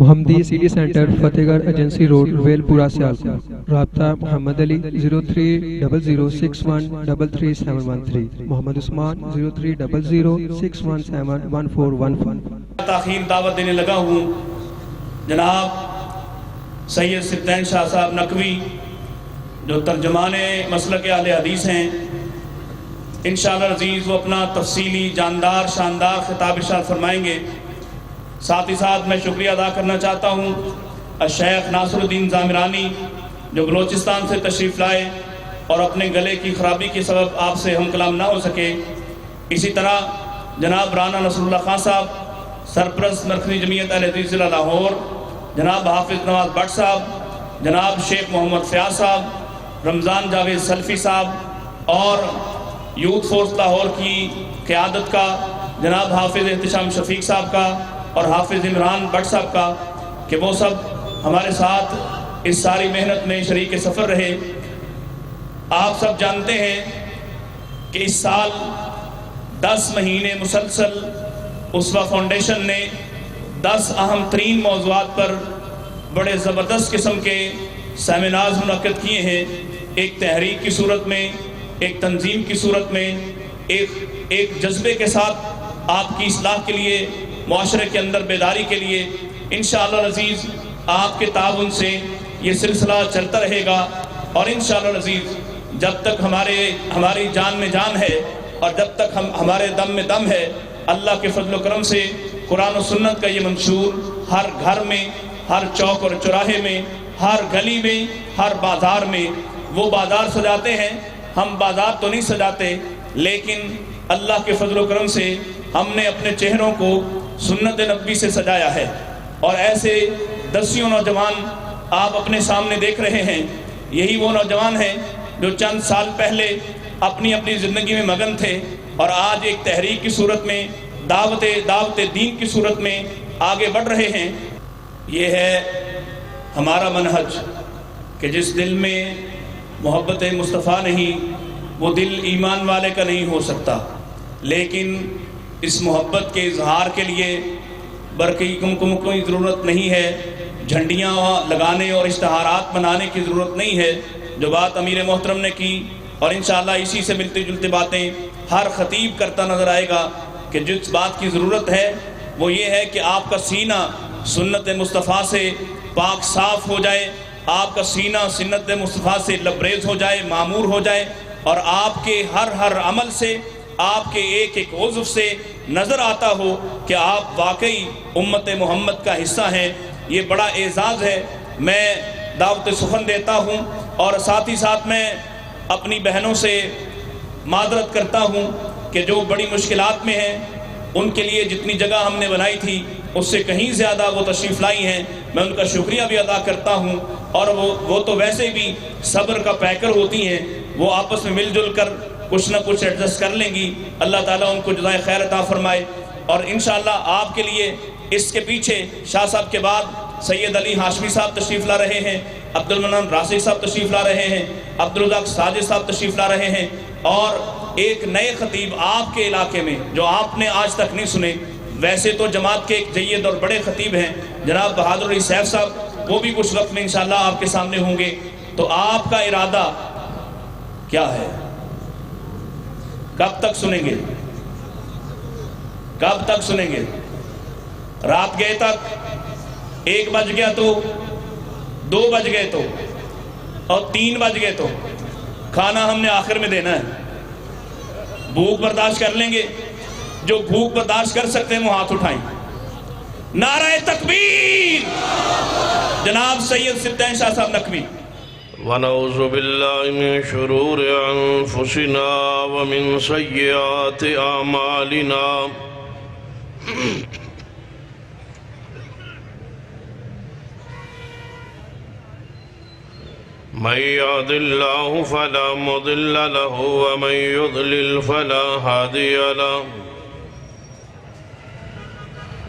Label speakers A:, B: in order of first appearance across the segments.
A: محمدی city centre فتح گڑھ agency road well پورہ سیالکوٹ. رابطہ محمد علی 030061337113. محمد عثمان 030061711415.
B: تاخیر دعوت دینے لگا ہوں جناب سید سبطین شاہ صاحب نقوی جو ترجمان مسلک اہل حدیث ہیں. انشاءاللہ عزیز وہ اپنا تفصیلی جاندار شاندار خطاب ارشاد فرمائیں گے. ساتھ ہی ساتھ میں شکریہ ادا کرنا چاہتا ہوں الشیخ ناصر الدین زامرانی جو بلوچستان سے تشریف لائے اور اپنے گلے کی خرابی کے سبب آپ سے ہم کلام نہ ہو سکے. اسی طرح جناب رانا نصر اللہ خان صاحب سرپرست مرکزی جمعیت اہل حدیث ضلع لاہور، جناب حافظ نواز بٹ صاحب، جناب شیخ محمد فیاض صاحب، رمضان جاوید سلفی صاحب اور یوتھ فورس لاہور کی قیادت کا جناب حافظ احتشام شفیق صاحب کا اور حافظ عمران بٹ صاحب کا کہ وہ سب ہمارے ساتھ اس ساری محنت میں شریک سفر رہے. آپ سب جانتے ہیں کہ اس سال 10 مہینے مسلسل اسوہ فاؤنڈیشن نے 10 اہم ترین موضوعات پر بڑے زبردست قسم کے سیمینارز منعقد کیے ہیں. ایک تحریک کی صورت میں، ایک تنظیم کی صورت میں، ایک جذبے کے ساتھ آپ کی اصلاح کے لیے، معاشرے کے اندر بیداری کے لیے. انشاءاللہ العزیز آپ کے تعاون سے یہ سلسلہ چلتا رہے گا اور انشاءاللہ العزیز جب تک ہماری جان میں جان ہے اور جب تک ہمارے دم میں دم ہے، اللہ کے فضل و کرم سے قرآن و سنت کا یہ منشور ہر گھر میں، ہر چوک اور چوراہے میں، ہر گلی میں، ہر بازار میں. وہ بازار سجاتے ہیں، ہم بازار تو نہیں سجاتے، لیکن اللہ کے فضل و کرم سے ہم نے اپنے چہروں کو سنت نبوی سے سجایا ہے. اور ایسے دسیوں نوجوان آپ اپنے سامنے دیکھ رہے ہیں. یہی وہ نوجوان ہیں جو چند سال پہلے اپنی زندگی میں مگن تھے اور آج ایک تحریک کی صورت میں، دعوت دین کی صورت میں آگے بڑھ رہے ہیں. یہ ہے ہمارا منہج کہ جس دل میں محبت مصطفیٰ نہیں وہ دل ایمان والے کا نہیں ہو سکتا. لیکن اس محبت کے اظہار کے لیے برقی کوئی ضرورت نہیں ہے، جھنڈیاں لگانے اور اشتہارات بنانے کی ضرورت نہیں ہے. جو بات امیر محترم نے کی اور انشاءاللہ اسی سے ملتی جلتی باتیں ہر خطیب کرتا نظر آئے گا کہ جس بات کی ضرورت ہے وہ یہ ہے کہ آپ کا سینہ سنت مصطفیٰ سے پاک صاف ہو جائے، آپ کا سینہ سنت مصطفیٰ سے لبریز ہو جائے، معمور ہو جائے، اور آپ کے ہر عمل سے، آپ کے ایک عضو سے نظر آتا ہو کہ آپ واقعی امت محمد کا حصہ ہیں. یہ بڑا اعزاز ہے. میں دعوت سخن دیتا ہوں اور ساتھ ہی ساتھ میں اپنی بہنوں سے معذرت کرتا ہوں کہ جو بڑی مشکلات میں ہیں ان کے لیے جتنی جگہ ہم نے بنائی تھی اس سے کہیں زیادہ وہ تشریف لائی ہیں. میں ان کا شکریہ بھی ادا کرتا ہوں. اور وہ تو ویسے بھی صبر کا پیکر ہوتی ہیں، وہ آپس میں مل جل کر کچھ نہ کچھ ایڈجسٹ کر لیں گی. اللہ تعالیٰ ان کو جزائے خیر عطا فرمائے. اور انشاءاللہ آپ کے لیے اس کے پیچھے شاہ صاحب کے بعد سید علی ہاشمی صاحب تشریف لا رہے ہیں، عبد المنان راشد صاحب تشریف لا رہے ہیں، عبدالرزاق ساجد صاحب تشریف لا رہے ہیں، اور ایک نئے خطیب آپ کے علاقے میں جو آپ نے آج تک نہیں سنے. ویسے تو جماعت کے ایک جید اور بڑے خطیب ہیں جناب بہادر علی سیف صاحب، وہ بھی کچھ وقت میں انشاءاللہ آپ کے سامنے ہوں گے. تو آپ کا ارادہ کیا ہے؟ کب تک سنیں گے؟ کب تک سنیں گے؟ رات گئے تک 1 بج گیا تو 2 بج گئے تو اور 3 بج گئے تو کھانا ہم نے آخر میں دینا ہے. بھوک برداشت کر لیں گے؟ جو بھوک برداشت کر سکتے ہیں وہ ہاتھ اٹھائیں. نعرہ تکبیر جناب سید سبطین شاہ صاحب نقوی.
C: ونعوذ باللہ من شرور انفسنا ومن سیئات اعمالنا من يهد الله فلا مضل له ومن يضلل فلا هادي له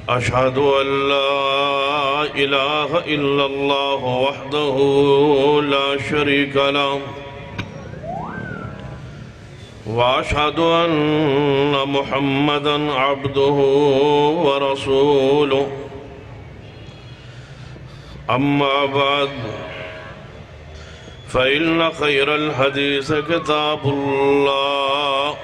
C: أشهد أن لا إله إلا الله وحده لا شريك له وأشهد أن محمدًا عبده ورسوله أما بعد فإن خير الحديث كتاب الله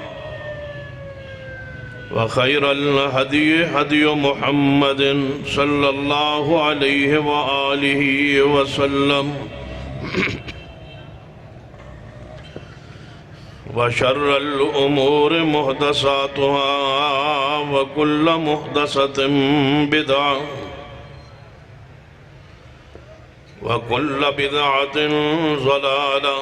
C: وخير الهدي هدي محمد صلى الله عليه وآله وسلم وشر الأمور محدثاتها وكل محدثة بدعة وكل بدعة ضلالة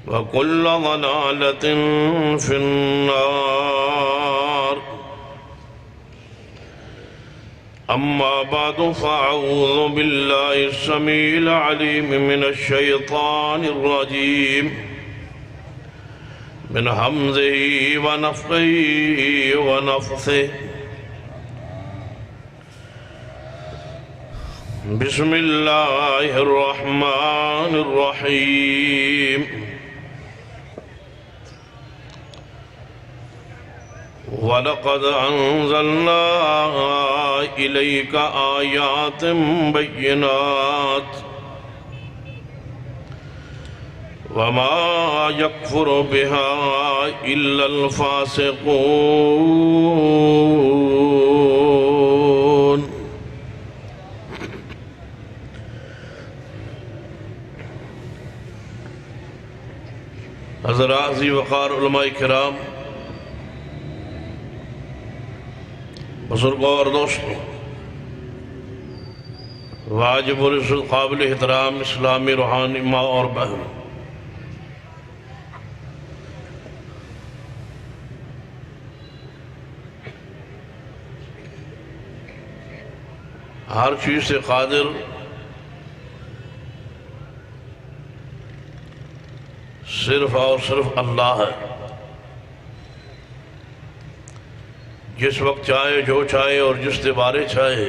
C: وكل ضلالة في النار. أما بعد فأعوذ بالله السميع العليم من الشيطان الرجيم من همزه ونفخه ونفثه. بسم الله الرحمن الرحيم. وَلَقَدْ أَنزَلْنَا إِلَيْكَ آيَاتٍ بَيِّنَاتٍ وَمَا يَكْفُرُ بِهَا إِلَّا الْفَاسِقُونَ. حضرات ذی وقار علماء کرام، بزرگوں اور دوستوں، واجب العزت قابل احترام اسلامی روحانی ماں اور بہن، ہر چیز سے قادر صرف اور صرف اللہ ہے. جس وقت چاہے جو چاہے اور جس دوبارے چاہے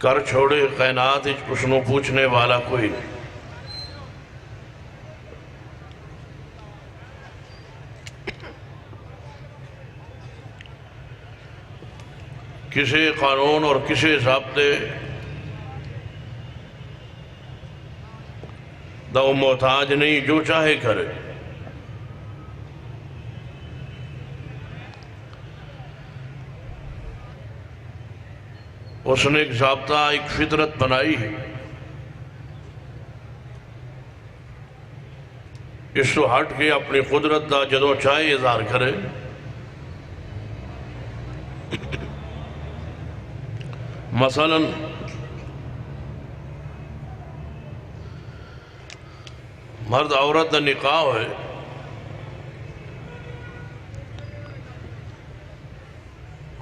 C: کر چھوڑے کائنات اس نو پوچھنے والا کوئی نہیں. کسی قانون اور کسی ضابطے دا وہ محتاج نہیں، جو چاہے کرے. اس نے ایک ضابطہ، ایک فطرت بنائی ہے، اس تو ہٹ کے اپنی قدرت دا جدوں چاہے اظہار کرے. مثلا مرد عورت دا نکاح ہے،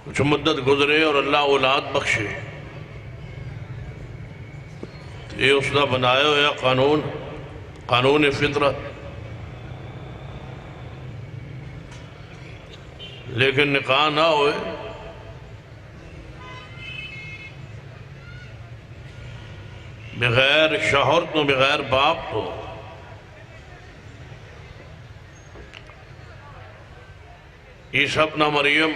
C: کچھ مدت گزرے اور اللہ اولاد بخشے، یہ اس نے بنایا ہوا قانون فطرت. لیکن نکاح نہ ہوئے بغیر شوہر تو بغیر باپ تو عیسیٰ ابن مریم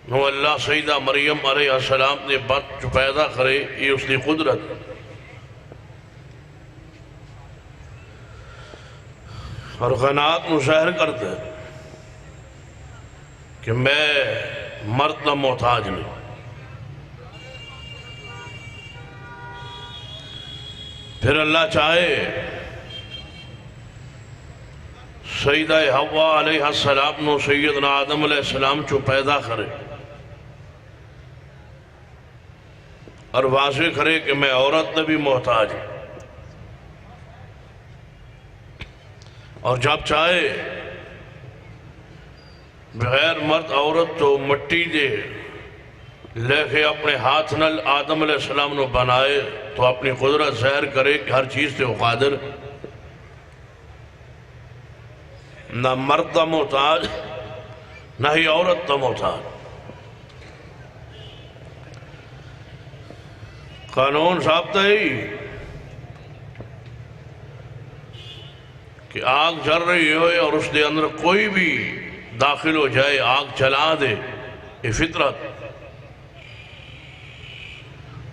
C: نو اللہ سیدہ مریم علیہ السلام نے بچہ پیدا کرے، یہ اس کی قدرت. اور قناعت نو ظاہر کرتا ہے کہ میں مرد نہ محتاج نہیں. پھر اللہ چاہے سیدہ حوا علیہ السلام نو سیدنا آدم علیہ السلام چو پیدا کرے اور واضح کرے کہ میں عورت نہ بھی محتاج ہوں. اور جب چاہے بغیر مرد عورت تو مٹی دے لے کے اپنے ہاتھ نل آدم علیہ السلام نو بنائے تو اپنی قدرت ظاہر کرے کہ ہر چیز سے وہ قادر، نہ مرد تا محتاج نہ ہی عورت تا محتاج. قانون ضابطہ ہی کہ آگ جل رہی ہوئے اور اس دے اندر کوئی بھی داخل ہو جائے، آگ جلا دے، یہ فطرت.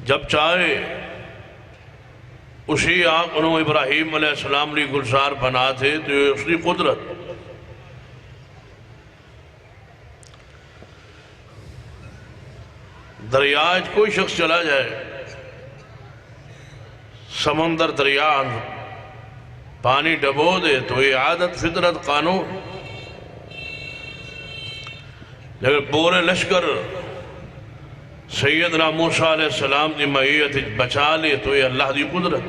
C: جب چاہے اسی آگ انہوں ابراہیم علیہ السلام لی گلزار بنا دے تو یہ اس کی قدرت. دریاج کوئی شخص چلا جائے، سمندر دریا پانی ڈبو دے تو یہ عادت، فطرت، قانون. لیکن پورے لشکر سیدنا موسیٰ علیہ السلام دی معیت بچا لے تو یہ اللہ دی قدرت.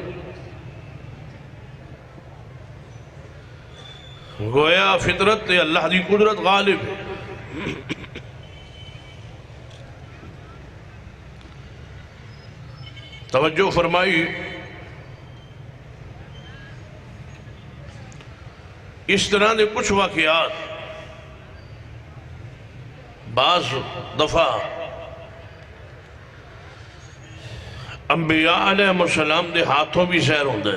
C: گویا فطرت تے اللہ دی قدرت غالب ہے. توجہ فرمائی، اس طرح دے کچھ واقعات بعض دفعہ انبیاء علیہ السلام دے ہاتھوں بھی ظاہر ہوندے.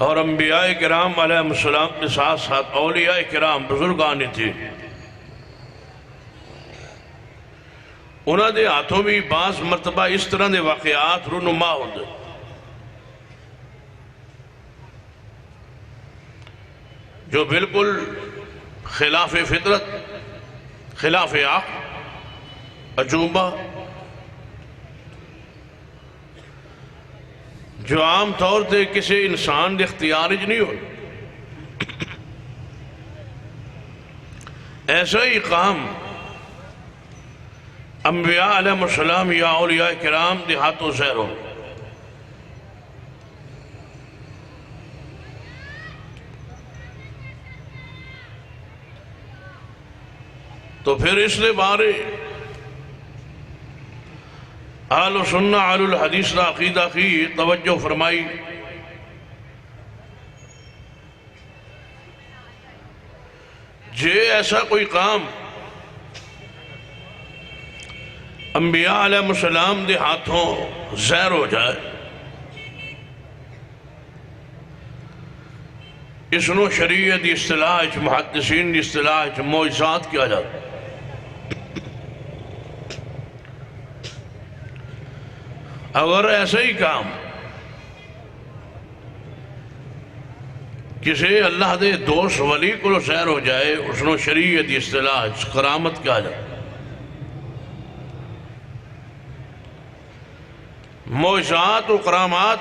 C: اور انبیاء کرام علیہ السلام کے ساتھ ساتھ اولیاء کرام بزرگان تھے، انہاں دے ہاتھوں بھی بعض مرتبہ اس طرح دے واقعات رونما ہوندے. جو بالکل خلاف فطرت، خلاف عقل، عجوبہ، جو عام طور تے کسی انسان دے اختیارج نہیں ہو. ایسا ہی کام انبیاء علیہ السلام یا اولیاء کرام دے ہاتھوں ظاہر ہو. تو پھر اس لئے بارے اہل سنہ اہل الحدیث کا عقیدہ کی توجہ فرمائی. جے ایسا کوئی کام انبیاء علیہ السلام دے ہاتھوں ظاہر ہو جائے، اس نو شریعت دی اصطلاح، محدثین دی اصطلاح معجزات کیا جاتا. اگر ایسا ہی کام کسی اللہ دے دوست ولی کو ظاہر ہو جائے، اس نو شریعت دی اصطلاح کرامت کیا جاتا. معجزات و کرامات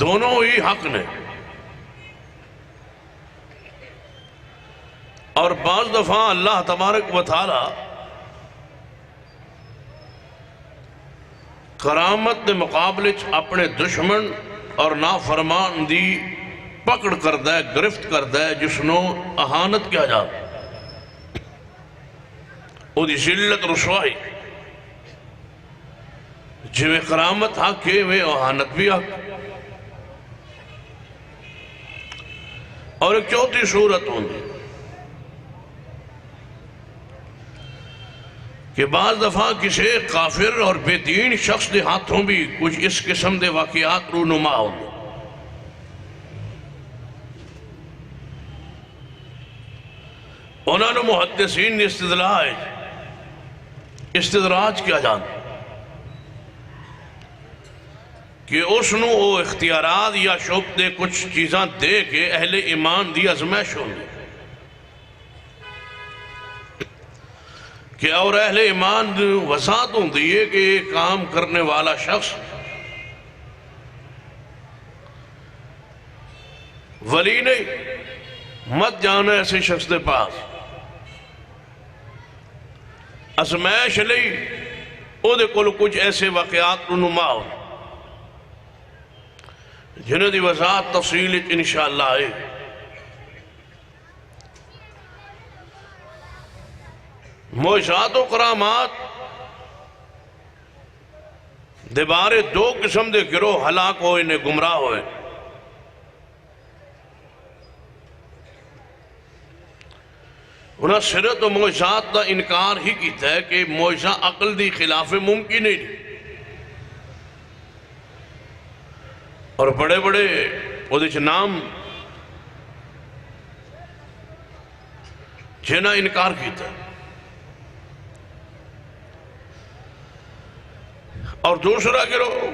C: دونوں ہی حق نے. اور بعض دفعہ اللہ تبارک و تعالی کرامت دے مقابلے اپنے دشمن اور نافرمان دی پکڑ کردہ ہے، گرفت کردہ ہے، جس نو اہانت کیا جاتا، او دی ذلت رسوائی. جو کرامت حق ہے وہ اہانت بھی حق. اور ایک چوتھی صورت ہوندی کہ بعض دفعہ کسی کافر اور بے دین شخص دے ہاتھوں بھی کچھ اس قسم دے واقعات رونما ہوندے. انہوں نے محدثین نے استدراج کیا جاتا کہ اس نو وہ اختیارات یا شوق دے کچھ چیزاں دے کے اہل ایمان دی ازمائش ہوندی کہ اور اہل ایمان وسعت ہوندی ہے کہ یہ کام کرنے والا شخص ولی نہیں، مت جانا ایسے شخص دے پاس. ازمائش لئی او دے کول کچھ ایسے واقعات رونما ہو جنہوں دی وضاحت تفصیل انشاءاللہ ہے. معجزات و کرامات دے بارے دو قسم دے گروہ ہلاک ہوئے نے گمراہ ہوئے. انہاں صرت و معجزات دا انکار ہی کیتا ہے کہ معجزہ عقل دی خلاف ممکن نہیں. اور بڑے بڑے وہ نام جنہ انکار کیتا اور دوسرا گروہ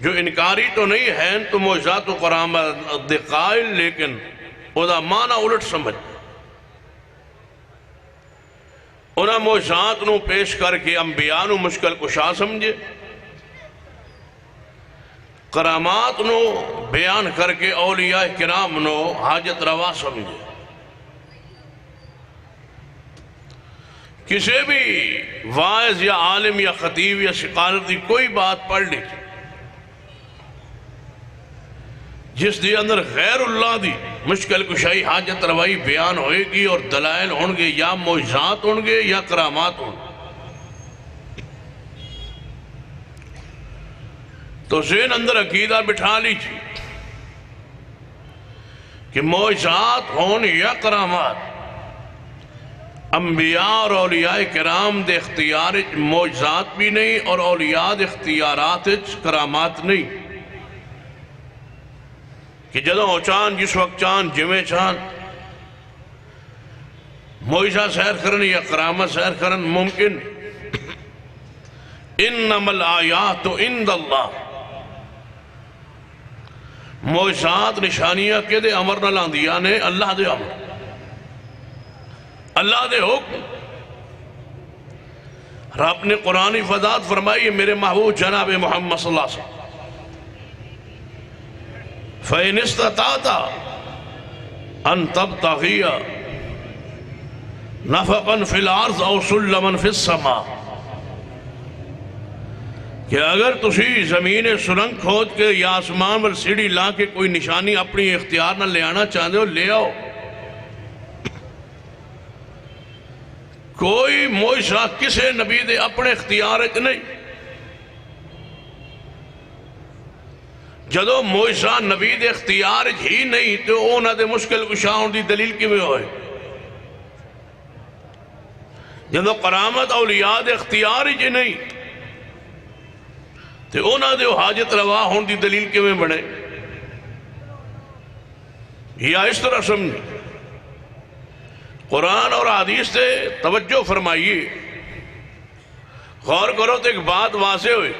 C: جو انکاری تو نہیں ہے تو معجزات و کرامات دے قائل لیکن او دا معنی الٹ سمجھ انہاں معجزات نو پیش کر کے انبیاء نو مشکل کشا سمجھے، کرامات نو بیان کر کے اولیاء کرام نو حاجت روا سمجھے۔ کسی بھی واعظ یا عالم یا خطیب یا سقالت دی کوئی بات پڑھ لی جس دی اندر غیر اللہ دی مشکل کشائی حاجت روائی بیان ہوئے گی اور دلائل ہونگے یا معجزات ہونگے یا کرامات ہونگے، تو ذہن اندر عقیدہ بٹھا لیجیے کہ معجزات ہون یا کرامات انبیاء اور اولیاء کرام دے اختیارت معجزات بھی نہیں اور اولیاء دے اختیارات کرامات نہیں، کہ جدوں چاند جس وقت چاند جمیں چاند معجزہ سیر کرن یا کرامت سیر کرن ممکن، انما الآیات عند اللہ، معجزات نشانیاں کے دے امر نہ لاندیا نے اللہ دے امر، اللہ دے حکم۔ رب نے قرآنی فضاد فرمائی میرے محبوب جناب محمد صلی اللہ علیہ وسلم فَإِنِ اسْتَطَعْتَ أَن تَبْتَغِيَ نَفَقًا فِي الْأَرْضِ أَوْ سُلَّمًا فِي السَّمَاءِ، کہ اگر تسی زمین سرنگ کھود کے یا آسمان پر سیڑھی لا کے کوئی نشانی اپنی اختیار نہ لے آنا چاہتے ہو لے آؤ، کوئی معجزہ کسے نبی دے اپنے اختیارت نہیں۔ جدو معجزہ نبی دے اختیارت ہی نہیں تو اونا دے مشکل کشاؤں دی دلیل کی میں ہوئے، جدو کرامت اولیاء دے اختیارت ہی نہیں تو اونا دے حاجت روا ہون دی دلیل کی میں بڑھے، یا اس طرح سمجھیں۔ قرآن اور حدیث سے توجہ فرمائیے، غور کرو تو ایک بات واضح ہوئی،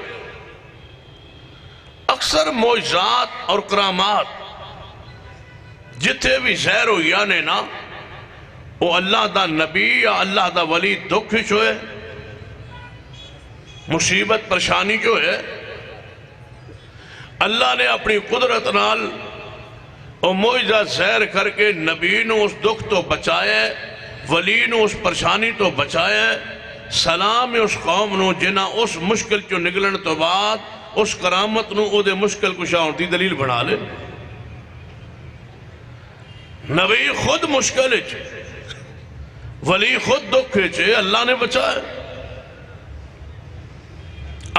C: اکثر معجزات اور کرامات جتھے بھی ظاہر ہوئی نے نا وہ اللہ دا نبی یا اللہ دا ولی دکھ جو ہے مصیبت پریشانی جو ہے اللہ نے اپنی قدرت نال اور معجزہ ظاہر کر کے نبی نو اس دکھ تو بچایا، ولی نو اس پریشانی تو بچایا، سلام اس قوم نو جنہ اس مشکل چو نگلن تو بعد اس کرامت نو او دے مشکل کشاؤں دی دلیل بنا لے۔ نبی خود مشکل ہے ولی خود دکھ ہے اللہ نے بچایا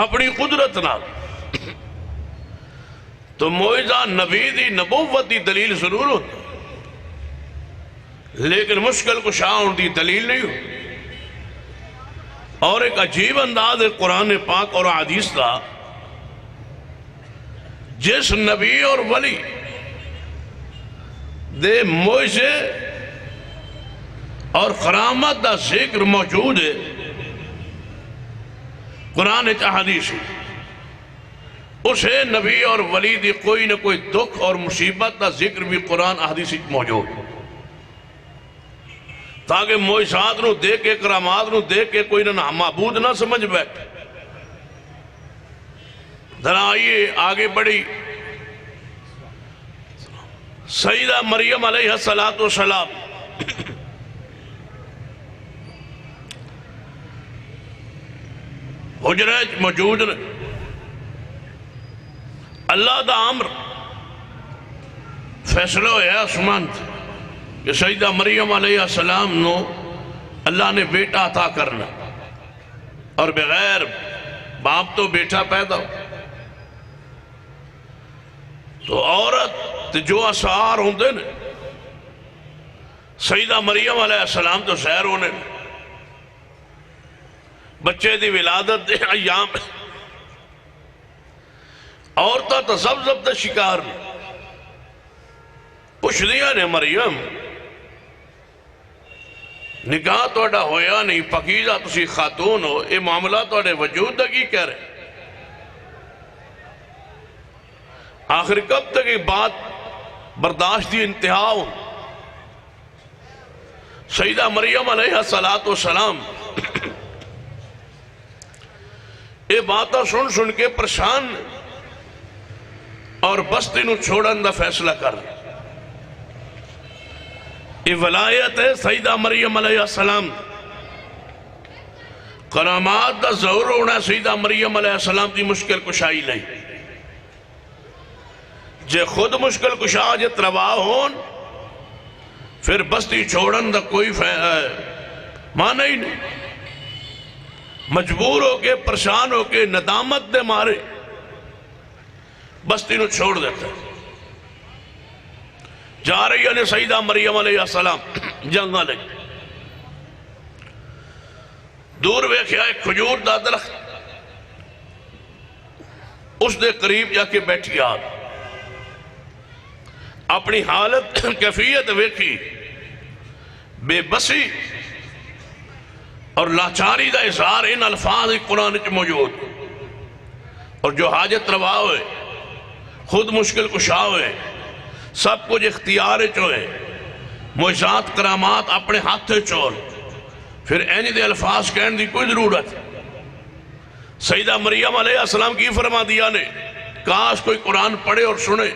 C: اپنی قدرت نال، تو معجزہ نبی دی نبوت دی دلیل ضرور ہوتی لیکن مشکل کشاؤں دی دلیل نہیں ہوتی۔ اور ایک عجیب انداز ہے قرآن پاک اور حدیث کا، جس نبی اور ولی دے معجزے اور کرامت دا ذکر موجود ہے قرآن حدیث، اسے نبی اور ولی دی کوئی نہ کوئی دکھ اور مصیبت دا ذکر بھی قرآن حدیث موجود ہے، تاکہ معجزات نو دیکھ کے کرامات نو دیکھ کے کوئی نہ معبود نہ سمجھ بیٹھے۔ ذرا آئیے آگے بڑھی، سیدہ مریم علیہ السلام حجرہ موجود نے، اللہ دا امر فیصلہ ہے آسمان سے کہ سیدہ مریم علیہ السلام نو اللہ نے بیٹا عطا کرنا، اور بغیر باپ تو بیٹا پیدا ہو، تو عورت جو اسعار ہوندے نے سیدہ مریم علیہ السلام تو سیر ہونے بچے دی ولادت دے ایام عورتاں تو زب دا شکار نے پوچھ دیا نے مریم نکاح توڑا ہویا نہیں پکیزہ تسی خاتون ہو اے معاملہ توڑے وجود دا کی کہہ رہے آخر کب تک یہ بات برداشت دی انتہا ہو سیدہ مریم علیہ السلام اے باتاں سن کے پریشان اور بستی نو چھوڑن دا فیصلہ کر یہ ولایت ہے سیدہ مریم علیہ السلام کرامات دا ظہور ہونا سیدہ مریم علیہ السلام دی مشکل کشائی نہیں جے خود مشکل کشا جت روا ہون پھر بستی چھوڑن دا کوئی معنی ہی نہیں مجبور ہو کے پریشان ہو کے ندامت دے مارے بستی نو چھوڑ دیتا ہے جا رہی ہے سیدہ مریم علیہ السلام جنگا لگی دور ویکھیا ایک کھجور دا درخت اس دے قریب جا کے بیٹھی آگ اپنی حالت کیفیت ویکھی بے بسی اور لاچاری دا اظہار ان الفاظ قرآن چ موجود اور جو حاجت روا ہوئے خود مشکل کشا ہوئے سب کچھ اختیار چوئے معجزات کرامات اپنے ہاتھ چور پھر اینی دے الفاظ کہنے دی کوئی ضرورت سیدہ مریم علیہ السلام کی فرما دیا نے کاش کوئی قرآن پڑھے اور سنے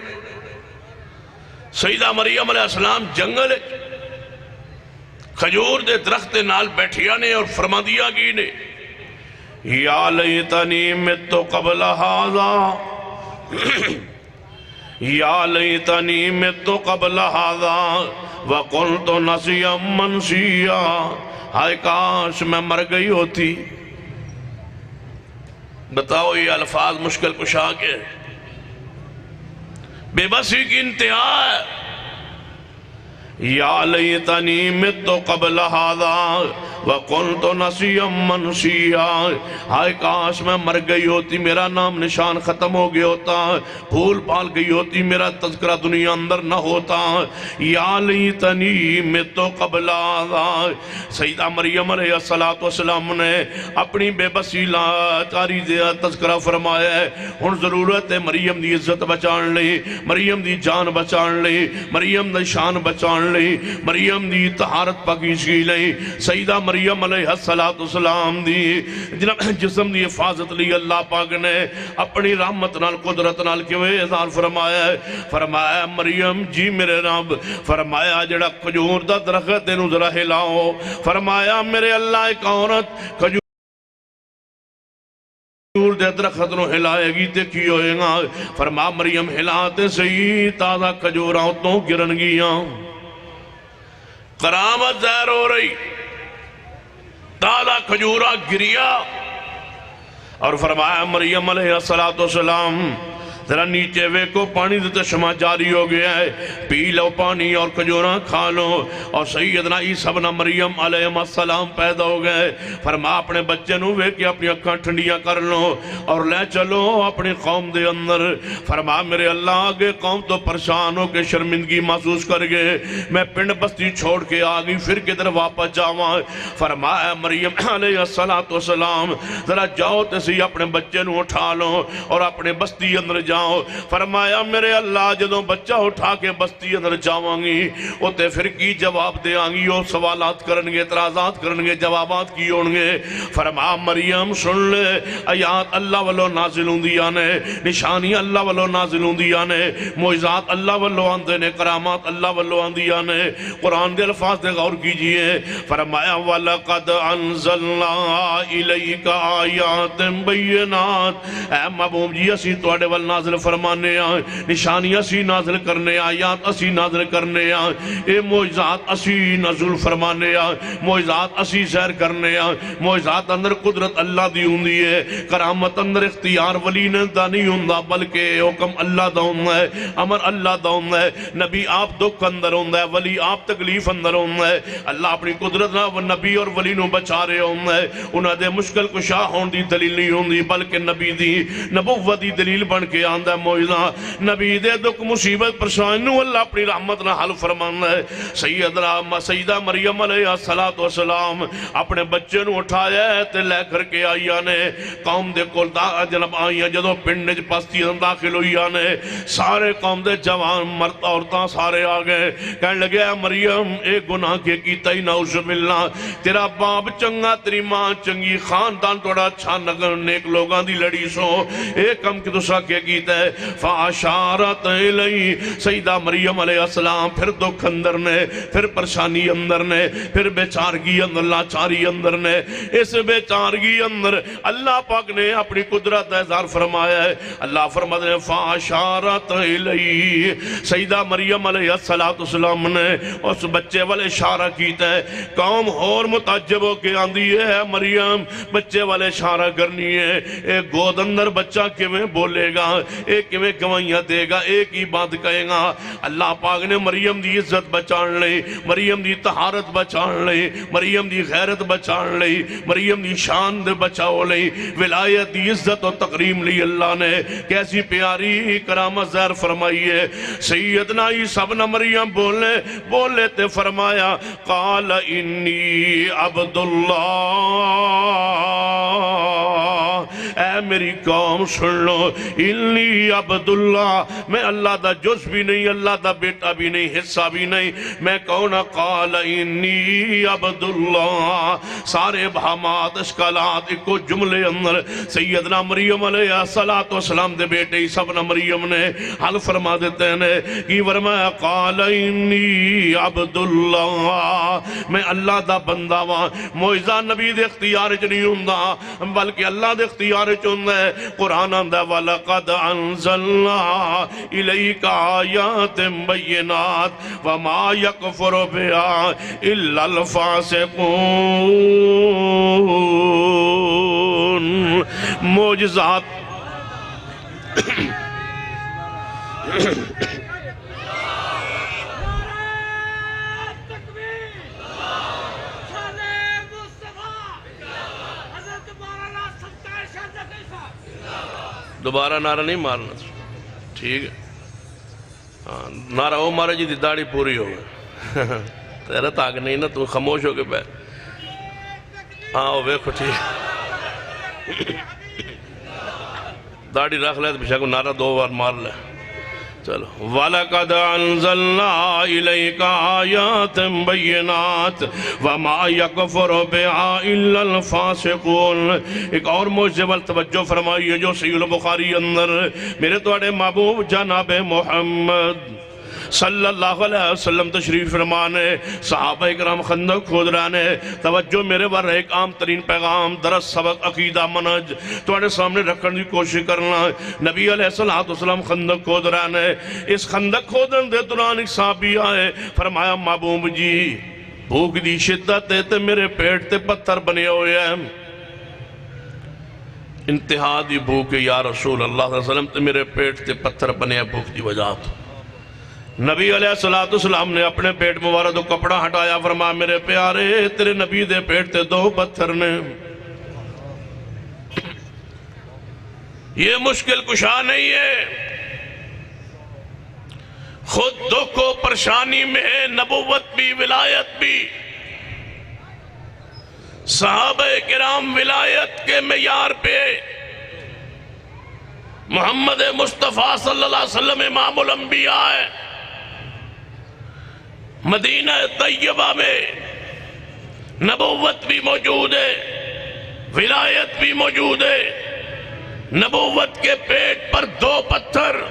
C: سیدہ مریم علیہ السلام جنگل کھجور دے درخت نال بیٹھیا نے اور فرما دیا کی نے یا لیتنی متو قبل ھذا یا لیتنی متو قبل ھذا وکنت نسیا منسیا ہائے کاش میں مر گئی ہوتی بتاؤ یہ الفاظ مشکل کشا کے بے بسی کی انتہا ہے یا لیتنی متو قبل ھذا وکنت نسیا منسیا ہائے کاش میں مر گئی ہوتی میرا نام نشان ختم ہو گیا ہوتا پھول پال گئی ہوتی میرا تذکرہ دنیا اندر نہ ہوتا یا لیتنی متو قبل ھذا سیدہ مریم علیہ السلام نے اپنی بے بسی لاچاری دے تذکرہ فرمایا ہے ہن ضرورت ہے مریم دی عزت بچان لے مریم دی جان بچان لے مریم دی شان بچان لے مریم دی طہارت پاکیزگی لے سیدہ مریم علیہ السلام دی جسم دی حفاظت لی اللہ پاک نے اپنی رحمت نال قدرت نال کیویں اظہار فرمایا ہے فرمایا مریم جی میرے رب فرمایا جڑا کھجور دا درخت اینو ذرا ہلاؤ فرمایا میرے اللہ ایک عورت کھجور دے درخت نو ہلائے گی تے کی ہوئے گا فرما مریم ہلاتے سہی تازہ کھجوراں تو گرن گیاں کرامت ظاہر ہو رہی تازہ کھجورا گریا اور فرمایا مریم علیہ السلام ذرا نیچے ویکو پانی دے تشمہ جاری ہو گیا ہے پی لو پانی اور کھجوراں کھا لو اور سیدنا عیسیٰ ابن مریم علیہ السلام پیدا ہو گئے فرما اپنے بچے نو ویکے اپنی اکھاں ٹھنڈیاں کر لو اور لے چلو اپنی قوم دے اندر فرما میرے اللہ آگے قوم تو پریشان ہو کے شرمندگی محسوس کر گئے میں پنڈ بستی چھوڑ کے آگئی پھر کدھر واپس جاواں فرمایا مریم علیہ السلام ذرا جاؤ تسی اپنے بچے نو اٹھا لو اور اپنے بستی اندر جاؤ فرمایا میرے اللہ جدوں بچہ اٹھا کے بستی اندر جاواں گی وہ تے پھر کی جواب دے آنگی وہ سوالات کرنگے اعتراضات کرنگے جوابات کی ہونگے فرما مریم سن لے آیات اللہ والو نازل ہوں دیا نے نشانی اللہ والو نازل ہوں دیا نے معجزات اللہ والو آندے نے کرامات اللہ والو آندیا نے قرآن دے الفاظ دے غور کیجئے فرمایا وَلَقَدْ أَنزَلْنَا إِلَيْكَ آیات بینات اے محبوب جی اسی توڑے وال نازل فرمانے آئے نشانی اسی نازل کرنے آیات اسی نازل کرنے آئے اے معجزات اسی نازل فرمانے آئے معجزات اسی سیر کرنے آئے معجزات اندر قدرت اللہ دی ہوں ہے کرامت اندر اختیار ولی نے دا نہیں ہوں بلکہ حکم اللہ دا ہوں ہے امر اللہ دا ہوں ہے نبی آپ دکھ اندر ہوں ہے ولی آپ تکلیف اندر ہوں ہے اللہ اپنی قدرت نہ وہ نبی اور ولی نو بچا رہے ہوں ہے انہاں دے مشکل کشا ہون دی دلیل نہیں ہوں دی بلکہ نبی دی نبوت دی دلیل بن کے آندہ موجزہ نبی دے دکھ مصیبت پرشانو اللہ اپنی رحمت نہ حل فرمانا ہے سیدہ مریم علیہ السلام اپنے بچے نو اٹھایا ہے تے لے کر کے آئیا نے قوم دے کول جناب آئیا جدو پنڈج پستی داخل ہوئیا نے سارے قوم دے جوان مرد عورتاں سارے آگئے کہنے لگے مریم ایک گناہ کے کیتا ہی نعوذ باللہ تیرا باپ چنگا تیری ماں چنگی خاندان توڑا اچھا نگر نیک لوگاں دی لڑی سو ایک کم کی دوسرا کیا کیتا ہے فاشارت الی سیدہ مریم علیہ السلام پھر دکھ اندر نے پھر پریشانی اندر نے پھر بیچارگی اندر لاچاری اندر نے اس بیچارگی اندر اللہ پاک نے اپنی قدرت اظہار فرمایا ہے اللہ فرماتے ہیں فاشارت الی سیدہ مریم علیہ السلام نے اس بچے والے اشارہ کیتا ہے قوم اور متعجب ہو کے آندھی ہے مریم بچے والے اشارہ کرنی ہے ایک گود اندر بچہ کیویں بولے گا ایک کیویں گوائیاں دے گا ایک ہی بات کہے گا اللہ پاک نے مریم دی عزت بچان لئی مریم دی طہارت بچان لئی مریم دی غیرت بچان لئی مریم دی شان دے بچاؤ لئی ولایت دی عزت و تقریم لی اللہ نے کیسی پیاری کرامت ظاہر فرمائی ہے سیدنا عیسیٰ ابن مریم بولے تے فرمایا قال انی عبداللہ اے میری قوم سن لو انی عبداللہ میں اللہ دا جز بھی نہیں اللہ دا بیٹا بھی نہیں حصہ بھی نہیں میں کون قال انی عبداللہ سارے بہامات اشکالات ایک جملے اندر سیدنا مریم علیہ السلام دے بیٹے عیسیٰ ابن مریم نے حل فرما دیتے ہیں کہ فرمایا قال انی عبداللہ میں اللہ دا بندہ وہاں معجزہ نبی دے اختیار چ نہیں ہوندہ بلکہ اللہ دے اختیار چ ہوندہ ہے قرآن آندہ وَلَقَدْ أَنزَلْنَا إِلَيْكَ آيَاتٍ بَيِّنَاتٍ وَمَا يَكْفُرُ بِهَا إِلَّا الْفَاسِقُونَ معجزات دوبارہ نعرہ نہیں مارنا ٹھیک ہے نعرہ ہو مارا جی دی داڑھی پوری ہو گئی تیرا تاک نہیں نا تو خاموش ہو کے بیٹھ ہاں وہ بیکھو ٹھیک داڑھی رکھ لے تو بشاہ کو نعرہ دو بار مار لے چلو وَلَقَدْ أَنزَلْنَا إِلَيْكَ آيَاتٍ بَيِّنَاتٍ وَمَا يَكْفُرُ بِهَا إِلَّا الْفَاسِقُونَ ایک اور معجزہ وال توجہ فرمائیے جو صحیح البخاری اندر میرے توڑے محبوب جناب محمد صلی اللہ علیہ وسلم تشریف فرمانے صحابہ اکرام خندق کھود رہنے توجہ میرے بار ایک عام ترین پیغام درس سبق عقیدہ منج تمہارے سامنے رکھنے کی کوشش کرنا نبی علیہ السلام خندق کھود رہنے اس خندق کھودن دے دوران ایک صحابی آئے فرمایا محبوب جی بھوک دی شدت ہے تے میرے پیٹ تے پتھر بنے ہوئے ہیں انتہا دی بھوک یا رسول اللہ صلی اللہ علیہ وسلم تے میرے پیٹ تے پتھر بنے ہیں بھوک دی وجہ تو نبی علیہ السلام نے اپنے پیٹ مبارک کپڑا ہٹایا فرمایا میرے پیارے تیرے نبی دے پیٹ تے دو پتھر نے یہ مشکل کشا نہیں ہے خود دکھ و پریشانی میں ہے نبوت بھی ولایت بھی صحابہ کرام ولایت کے معیار پہ محمد مصطفیٰ صلی اللہ علیہ وسلم امام الانبیاء ہے مدینہ طیبہ میں نبوت بھی موجود ہے ولایت بھی موجود ہے نبوت کے پیٹ پر دو پتھر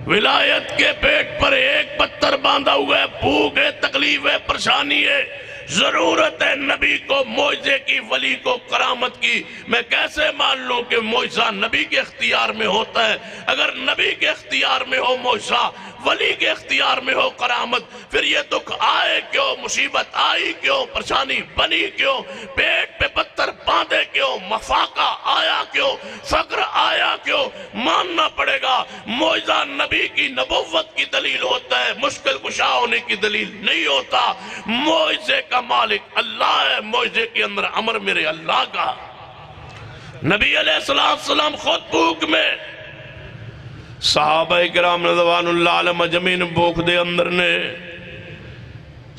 C: ولایت کے پیٹ پر ایک پتھر باندھا ہوا ہے بھوک ہے تکلیف ہے پریشانی ہے ضرورت ہے نبی کو معجزے کی ولی کو کرامت کی میں کیسے مان لوں کہ معجزہ نبی کے اختیار میں ہوتا ہے اگر نبی کے اختیار میں ہو معجزہ ولی کے اختیار میں ہو کرامت پھر یہ دکھ آئے کیوں مصیبت آئی کیوں پریشانی بنی کیوں پیٹ پہ پتھر باندھے کیوں مفاقہ آیا کیوں فقر آیا کیوں ماننا پڑے گا معجزہ نبی کی نبوت کی دلیل ہوتا ہے مشکل کشا ہونے کی دلیل نہیں ہوتا معجزے کا مالک اللہ ہے معجزے کے اندر امر میرے اللہ کا نبی علیہ السلام خود بھوک میں صحابہ کرام رضوان اللہ علیہ مجمعین بھوک دے اندر نے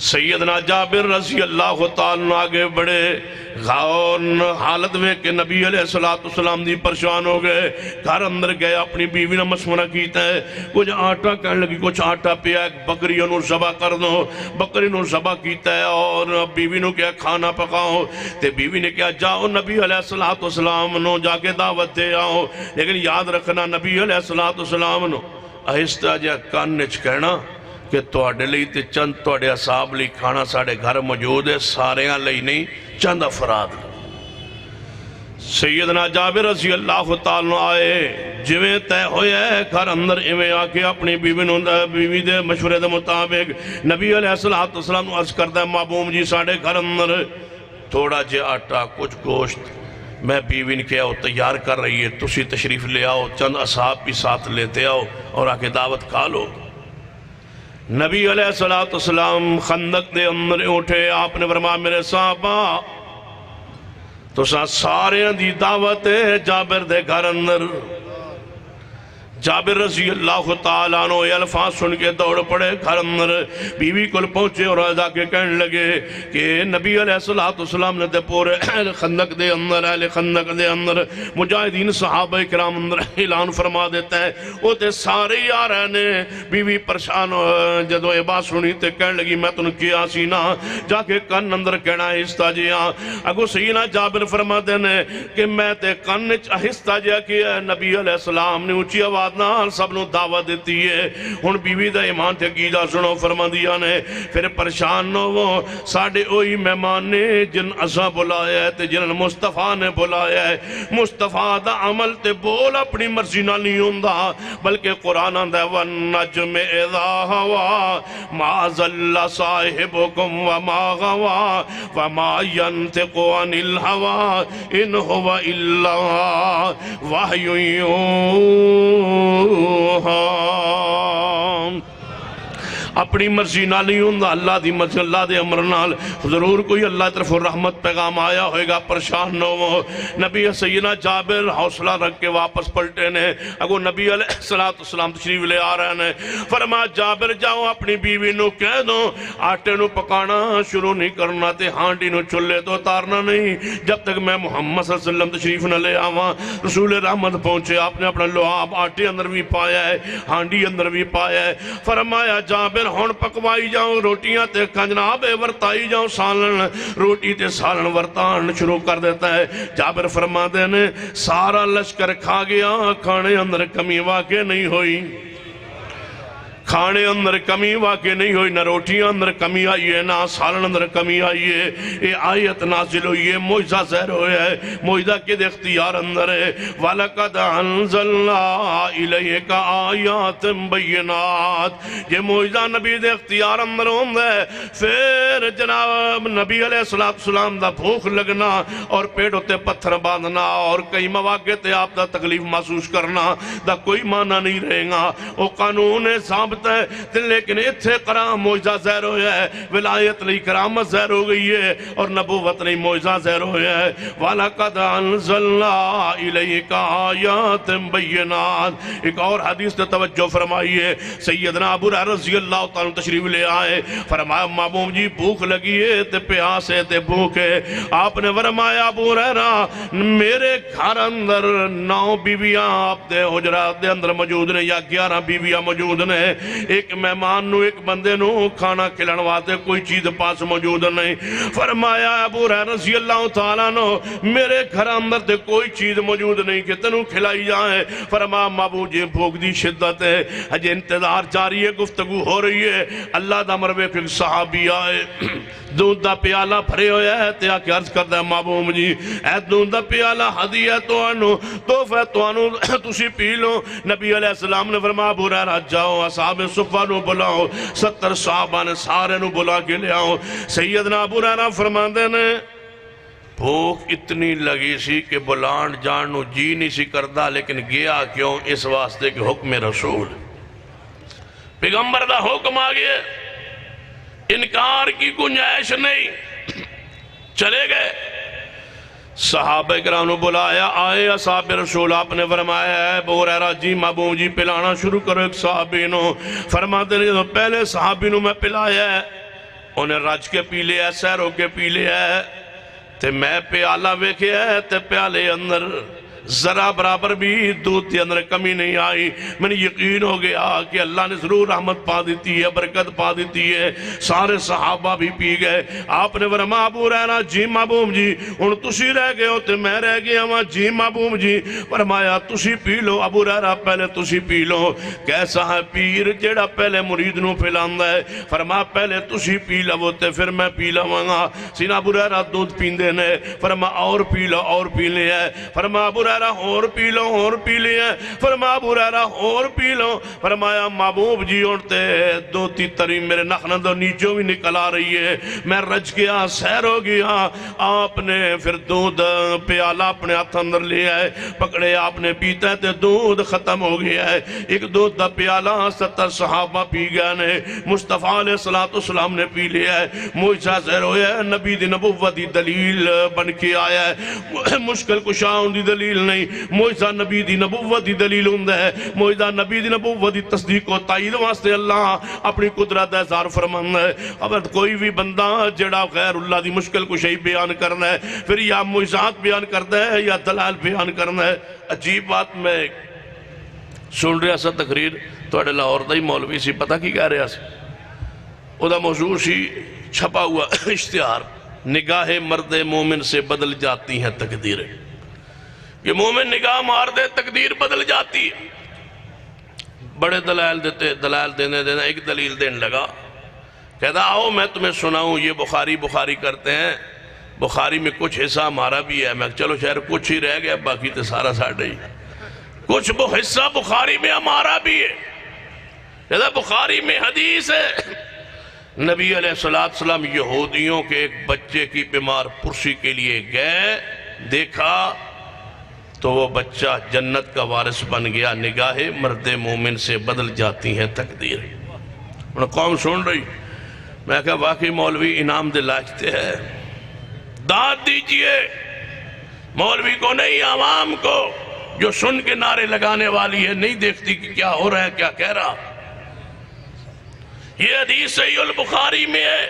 C: سیدنا جابر رضی اللہ تعالیٰ آگے بڑھے غور حالت میں کہ نبی علیہ السلام دی پریشان ہو گئے گھر اندر گئے اپنی بیوی نے مشورہ کیتا ہے کچھ آٹا کہنے لگی کچھ آٹا پیا ایک بکری انہوں ذبح کر دو بکری انہوں ذبح کیتا ہے اور بیوی نے کیا کھانا پکاؤ تے بیوی نے کیا جاؤ نبی علیہ السلام نو جا کے دعوت دے آؤ لیکن یاد رکھنا نبی علیہ السلام نو آہستہ جا کانچ کہنا کہ توڑے لئی تے چند توڑے اصحاب لئی کھانا ساڑے گھر موجود ہے ساریاں لئی نہیں چند افراد سیدنا جابر رضی اللہ تعالیٰ آئے جویں تے ہوئے ہے گھر اندر ایویں آکے اپنی بیوی دے مشورے دے مطابق نبی علیہ السلام عرض کردہ معبوم جی ساڑے گھر اندر تھوڑا جے آٹا کچھ گوشت میں بیوی نے کیا تیار کر رہی ہے تسی تشریف لے آؤ چند اصحاب بھی ساتھ لیتے آؤ اور آکے دعوت کھا لو نبی علیہ السلام خندق دے اندر اٹھے آپ نے فرمایا میرے صحابہ تو سارے دی دعوت ہے جابر دے گھر اندر جابر رضی اللہ تعالیٰ عنہ یہ الفاظ سن کے دوڑ پڑے گھر اندر بیوی کل پہنچے اور آجا کے کہنے لگے کہ نبی علیہ السلام نے پورے اہل خندق دے اندر مجاہدین صحابہ کرام اندر اعلان فرما دیتا ہے وہ تے سارے آ رہے نے بیوی پریشان جدو یہ بات سنی تے کہنے لگی میں تن کیا سینا جا کے کن اندر کہنا اہستہ جیا اگو سینا جابر فرما دینے کہ میں تے کن اہستہ جیا کیا نبی علیہ السلام نے اچھی آواز نال سب نو دعوت دیتی ہے ہن بیوی دا ایمان تے کی جا سنو فرما دیا نے پھر پریشان نو وہ ساڑھے اوہی مہمان نے جن اسا بلایا ہے تے جن مصطفیٰ نے بلایا ہے مصطفیٰ دا عمل تے بول اپنی مرضی نہ نہیں ہوندہ بلکہ قرآن دے وَالنَّجْمِ اِذَا ہوا مَا ظَلَّ صَاحِبُكُمْ وَمَا غَوَا وَمَا يَنْتِقُ عَنِ الْهَوَا إِنْ هُوَ إِلَّا وَحْيٌ اپنی مرضی نہ نہیں ہوندہ اللہ دی مرضی اللہ دے امر نال ضرور کوئی اللہ طرف رحمت پیغام آیا ہوئے گا پریشان نہ ہو نبی سیدنا جابر حوصلہ رکھ کے واپس پلٹے نے اگو نبی علیہ السلام تشریف لے آ رہے ہیں فرما جابر جاؤ اپنی بیوی نو کہہ دو آٹے نو پکانا شروع نہیں کرنا تے ہانڈی نو چلے تو اتارنا نہیں جب تک میں محمد صلی اللہ علیہ وسلم تشریف نہ لے آواں رسول رحمت پہنچے آپ نے اپنا لعاب آٹے اندر بھی پایا ہے ہانڈی اندر بھی پایا ہے فرمایا جابر ہون پکوائی جاؤں روٹیاں تے کنجنابے ورتائی جاؤں سالن روٹی تے سالن ورتان شروع کر دیتا ہے جابر فرما دینے سارا لشکر کھا گیا کھانے اندر کمی واقع نہیں ہوئی کھانے اندر کمی واقع نہیں ہوئی نہ روٹیاں اندر کمی آئی ہے نہ سالن اندر کمی آئی ہے یہ آیت نازل ہوئی ہے معجزہ ظاہر ہویا ہے معجزہ کے اختیار اندر ہے وَلَقَدْ أَنزَلْنَا إِلَيْكَ آیَاتٍ بَيِّنَاتٍ یہ معجزہ نبی دے اختیار اندر ہوندہ ہے پھر جناب نبی علیہ السلام دا بھوک لگنا اور پیڑوں تے پتھر باندھنا اور کئی مواقع تے آپ دا تکلیف محسوس کرنا دا کوئی معنی نہیں رہے گا وہ قانون ثابت ہے لیکن اتھے کرام معجزہ ظاہر ہویا ہے ولایت لئی کرامت ظاہر ہو گئی ہے اور نبوت لئی معجزہ ظاہر ہویا ہے وَلَقَدْ أَنزَلْنَا إِلَيْكَ آیَاتٍ بَيِّنَاتٍ ایک اور حدیث نے توجہ فرمائیے سیدنا ابو ہریرہ رضی اللہ تعالیٰ تشریف لے آئے فرمایا معموم جی بھوک لگی ہے تے پیاس ہے تے بھوک ہے آپ نے فرمایا ابو ہریرہ میرے گھر اندر 9 بیویاں آپ دے حجرات دے اندر موجود نے یا 11 بیویاں موجود نے ایک مہمان نو ایک بندے نو کھانا کھلان واسطے کوئی چیز پاس موجود نہیں فرمایا ابو ہریرہ رضی اللہ تعالیٰ نو میرے گھر اندر تے کوئی چیز موجود نہیں کہ تنو کھلائی جائے فرمایا مابو جی بھوک دی شدت ہے ہجے انتظار جاری ہے گفتگو ہو رہی ہے اللہ دا مروے کہ صحابی آئے دودھ دا پیالہ بھرے ہویا ہے تے آکے عرض کردہ معبوم جی اے دودھ دا پیالہ ہدیہ تو آنو توفہ تو آنو تسی پی لو نبی علیہ السلام نے فرمایا ابو ہریرہ جاؤ اصحاب صفہ نو بلاؤ 70 صحابہ نے سارے نو بلا کے لے آؤ سیدنا ابو ہریرہ فرماندے نے بھوک اتنی لگی سی کہ بلان جانو جی نہیں سی کردہ لیکن گیا کیوں اس واسطے کہ حکم رسول پیغمبر دا حکم آگئے انکار کی گنجائش نہیں چلے گئے صحابہ کرام نے بلایا، آئے اصحاب رسول، آپ نے فرمایا ہے ابو ہریرہ جی محبوب جی پلانا شروع کرو ایک صحابی نو۔ فرماتے ہیں پہلے صحابی نو میں پلایا ہے، انہیں رج کے پی لیا ہے، سیر ہو کے پی لیا ہے، تے میں پیالہ ویکھیا ہے تے پیالے اندر ذرا برابر بھی دودھ کے اندر کمی نہیں آئی۔ میں نے یقین ہو گیا کہ اللہ نے ضرور رحمت پا دیتی ہے، برکت پا دیتی ہے۔ سارے صحابہ بھی پی گئے۔ آپ نے فرمایا ابو ہریرہ جی محبوب جی ہن تسی رہ گئے ہو تے میں رہ گیا ہاں جی محبوب جی۔ فرمایا تسی پی لو ابو ہریرہ، پہلے تسی پی لو۔ کیسا ہے پیر جیڑا پہلے مرید نو پھلاندا ہے؟ فرمایا پہلے تسی پی لو تے پھر میں پی لواں گا۔ سینا ابو ہریرہ دودھ پیندے نے، فرمایا اور پی لو اور پی لیا ہے۔ فرمایا ابو ہریرہ اور پی لو اور پی لیا ہے۔ فرمایا ابو ہریرہ اور پی لو۔ فرمایا محبوب جی اڑتے دو تی تری میرے نخنہ دو نیچوں بھی نکل آ رہی ہے، میں رج گیا، سیر ہو گیا۔ آپ نے پھر دودھ پیالہ اپنے ہاتھ اندر لیا ہے، پکڑے آپ نے پیتا ہے تے دودھ ختم ہو گیا ہے۔ ایک دودھ دا پیالہ 70 صحابہ پی گیا نے، مصطفیٰ علیہ السلام نے پی لیا ہے۔ معجزہ ظاہر ہویا ہے، نبی دی نبوت دی دلیل بن کے آیا ہے۔ مشکل کشاؤں دی دلیل نہیں، معجزہ نبی دی نبوت دی دلیل ہوندہ ہے۔ معجزہ نبی دی نبوت دی تصدیق و تائید واسطے اللہ اپنی قدرت اظہار فرمانا ہے۔ اگر کوئی بھی بندہ جڑا غیر اللہ دی مشکل کشائی بیان کرنا ہے، پھر یا معجزات بیان کرنا ہے یا دلائل بیان کرنا ہے۔ عجیب بات میں سن رہا سا تقریر توڑے لاہور دا ہی مولوی سی، پتہ کی کہہ رہا سی؟ او دا موضوع سی چھپا ہوا اشتہار، نگاہ مرد مومن سے بدل جاتی ہیں تقدیریں۔ یہ مومن نگاہ مار دے تقدیر بدل جاتی ہے۔ بڑے دلائل دینے ایک دلیل دینے لگا، کہتا آؤ میں تمہیں سناؤں، یہ بخاری کرتے ہیں، بخاری میں کچھ حصہ ہمارا بھی ہے۔ میں چلو شہر کچھ ہی رہ گیا، باقی تو سارا ساڑھے ہی، کچھ حصہ بخاری میں ہمارا بھی ہے۔ کہتا بخاری میں حدیث ہے، نبی علیہ السلام یہودیوں کے ایک بچے کی بیمار پرسی کے لیے گئے، دیکھا تو وہ بچہ جنت کا وارث بن گیا۔ نگاہ مرد مومن سے بدل جاتی ہیں تقدیر۔ انہوں قوم سن رہی، میں کہا واقعی مولوی انعام دلاتے ہیں، داد دیجئے مولوی کو نہیں، عوام کو جو سن کے نعرے لگانے والی ہے، نہیں دیکھتی کہ کیا ہو رہا ہے، کیا کہہ رہا۔ یہ حدیث صحیح البخاری میں ہے،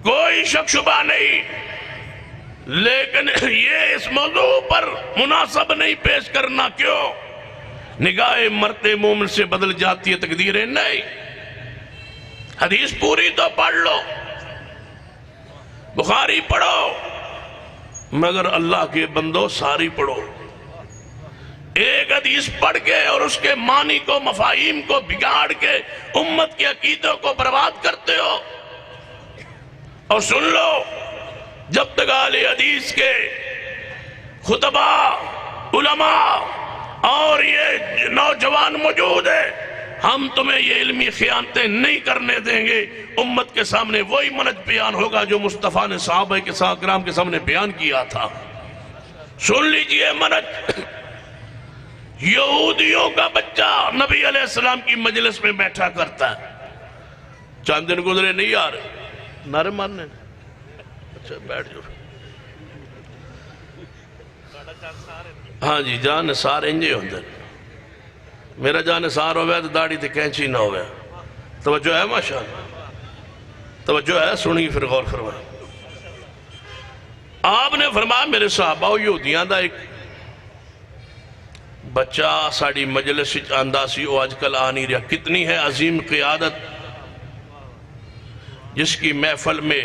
C: کوئی شک شبہ نہیں، لیکن یہ اس موضوع پر مناسب نہیں پیش کرنا۔ کیوں؟ نگاہ مرد مومن سے بدل جاتی ہے تقدیریں، نہیں۔ حدیث پوری تو پڑھ لو، بخاری پڑھو، مگر اللہ کے بندو ساری پڑھو۔ ایک حدیث پڑھ کے اور اس کے معنی کو، مفاہیم کو بگاڑ کے امت کے عقیدوں کو برباد کرتے ہو۔ اور سن لو، جب تک اہل حدیث کے خطبہ، علماء اور یہ نوجوان موجود ہے، ہم تمہیں یہ علمی خیانتیں نہیں کرنے دیں گے۔ امت کے سامنے وہی منہج بیان ہوگا جو مصطفیٰ نے صحابہ کرام کے سامنے بیان کیا تھا۔ سن لیجئے منہج۔ یہودیوں کا بچہ نبی علیہ السلام کی مجلس میں بیٹھا کرتا ہے، چند دن گزرے نہیں آ رہے، نعرے مارنے، اچھا بیٹھ جو، ہاں جی جان نثار انجے ہوندے، میرا جان نثار ہوئے تو داڑھی تے کینچی نہ ہوئے۔ توجہ ہے ماشاءاللہ، توجہ ہے، سنی پھر غور فرمائے۔ آپ نے فرمایا میرے صحابہ یہودیاں دا ایک بچہ ساڑی مجلس آندہ سی، وہ آج کل آنی رہا۔ کتنی ہے عظیم قیادت جس کی محفل میں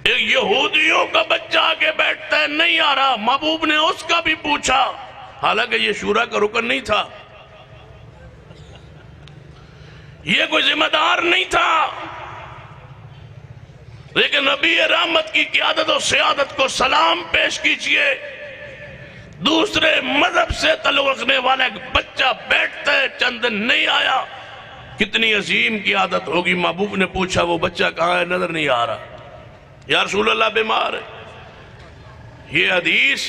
C: ایک یہودیوں کا بچہ آگے بیٹھتا ہے، نہیں آ رہا۔ محبوب نے اس کا بھی پوچھا، حالانکہ یہ شورا کا رکن نہیں تھا، یہ کوئی ذمہ دار نہیں تھا، لیکن نبی رحمت کی قیادت و سیادت کو سلام پیش کیجئے۔ دوسرے مذہب سے تعلق رکھنے والا ایک بچہ بیٹھتا ہے، چند دن نہیں آیا، کتنی عظیم قیادت ہوگی۔ محبوب نے پوچھا وہ بچہ کہاں ہے؟ نظر نہیں آ رہا۔ یا رسول اللہ بیمار ہے۔ یہ حدیث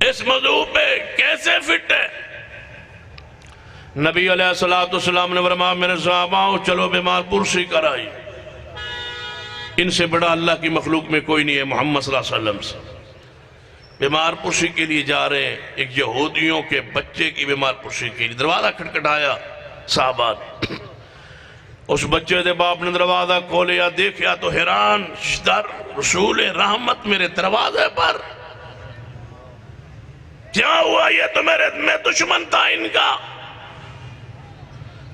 C: اس موضوع پہ کیسے فٹ ہے؟ نبی علیہ السلام نے فرمایا میرے صحابہ چلو بیمار پرسی کرائی۔ ان سے بڑا اللہ کی مخلوق میں کوئی نہیں ہے محمد صلی اللہ علیہ وسلم سے۔ بیمار پرسی کے لیے جا رہے ہیں، ایک یہودیوں کے بچے کی بیمار پرسی کے لیے دروازہ کھٹکھٹایا صحابہ، اس بچے دے باپ نے دروازہ کھولیا، دیکھیا تو حیران، در رسول رحمت میرے دروازے پر، کیا ہوا؟ یہ تو میں دشمن تھا ان کا۔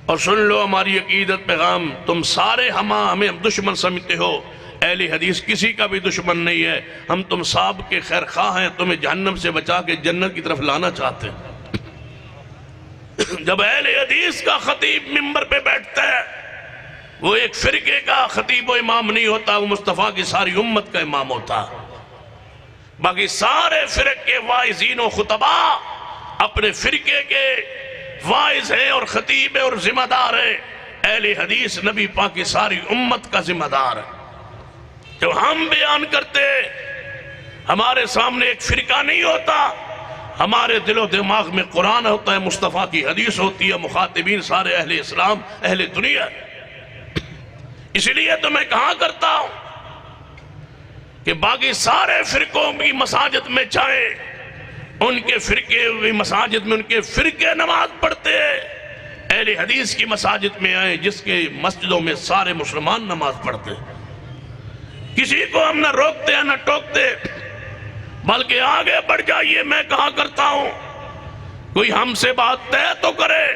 C: اور سن لو ہماری عقیدت پیغام، تم سارے ہمیں دشمن سمجھتے ہو، اہل حدیث کسی کا بھی دشمن نہیں ہے، ہم تم سب کے خیر خواہ ہیں، تمہیں جہنم سے بچا کے جنت کی طرف لانا چاہتے ہیں۔ جب اہل حدیث کا خطیب منبر پہ بیٹھتا ہے، وہ ایک فرقے کا خطیب و امام نہیں ہوتا، وہ مصطفیٰ کی ساری امت کا امام ہوتا۔ باقی سارے فرق کے واعظین و خطبہ اپنے فرقے کے واعظ ہیں اور خطیب ہیں اور ذمہ دار ہیں۔ اہل حدیث نبی پاک کی ساری امت کا ذمہ دار ہے۔ جو ہم بیان کرتے، ہمارے سامنے ایک فرقہ نہیں ہوتا، ہمارے دل و دماغ میں قرآن ہوتا ہے، مصطفیٰ کی حدیث ہوتی ہے، مخاطبین سارے اہل اسلام، اہل دنیا۔ اس لیے تو میں کہا کرتا ہوں کہ باقی سارے فرقوں کی مساجد میں جائیں، ان کے فرقے کی مساجد میں ان کے فرقے نماز پڑھتے ہیں، اہل حدیث کی مساجد میں آئیں جس کے مسجدوں میں سارے مسلمان نماز پڑھتے ہیں۔ کسی کو ہم نہ روکتے ہیں نہ ٹوکتے، بلکہ آگے بڑھ جائیے۔ میں کہا کرتا ہوں کوئی ہم سے بات طے تو کرے،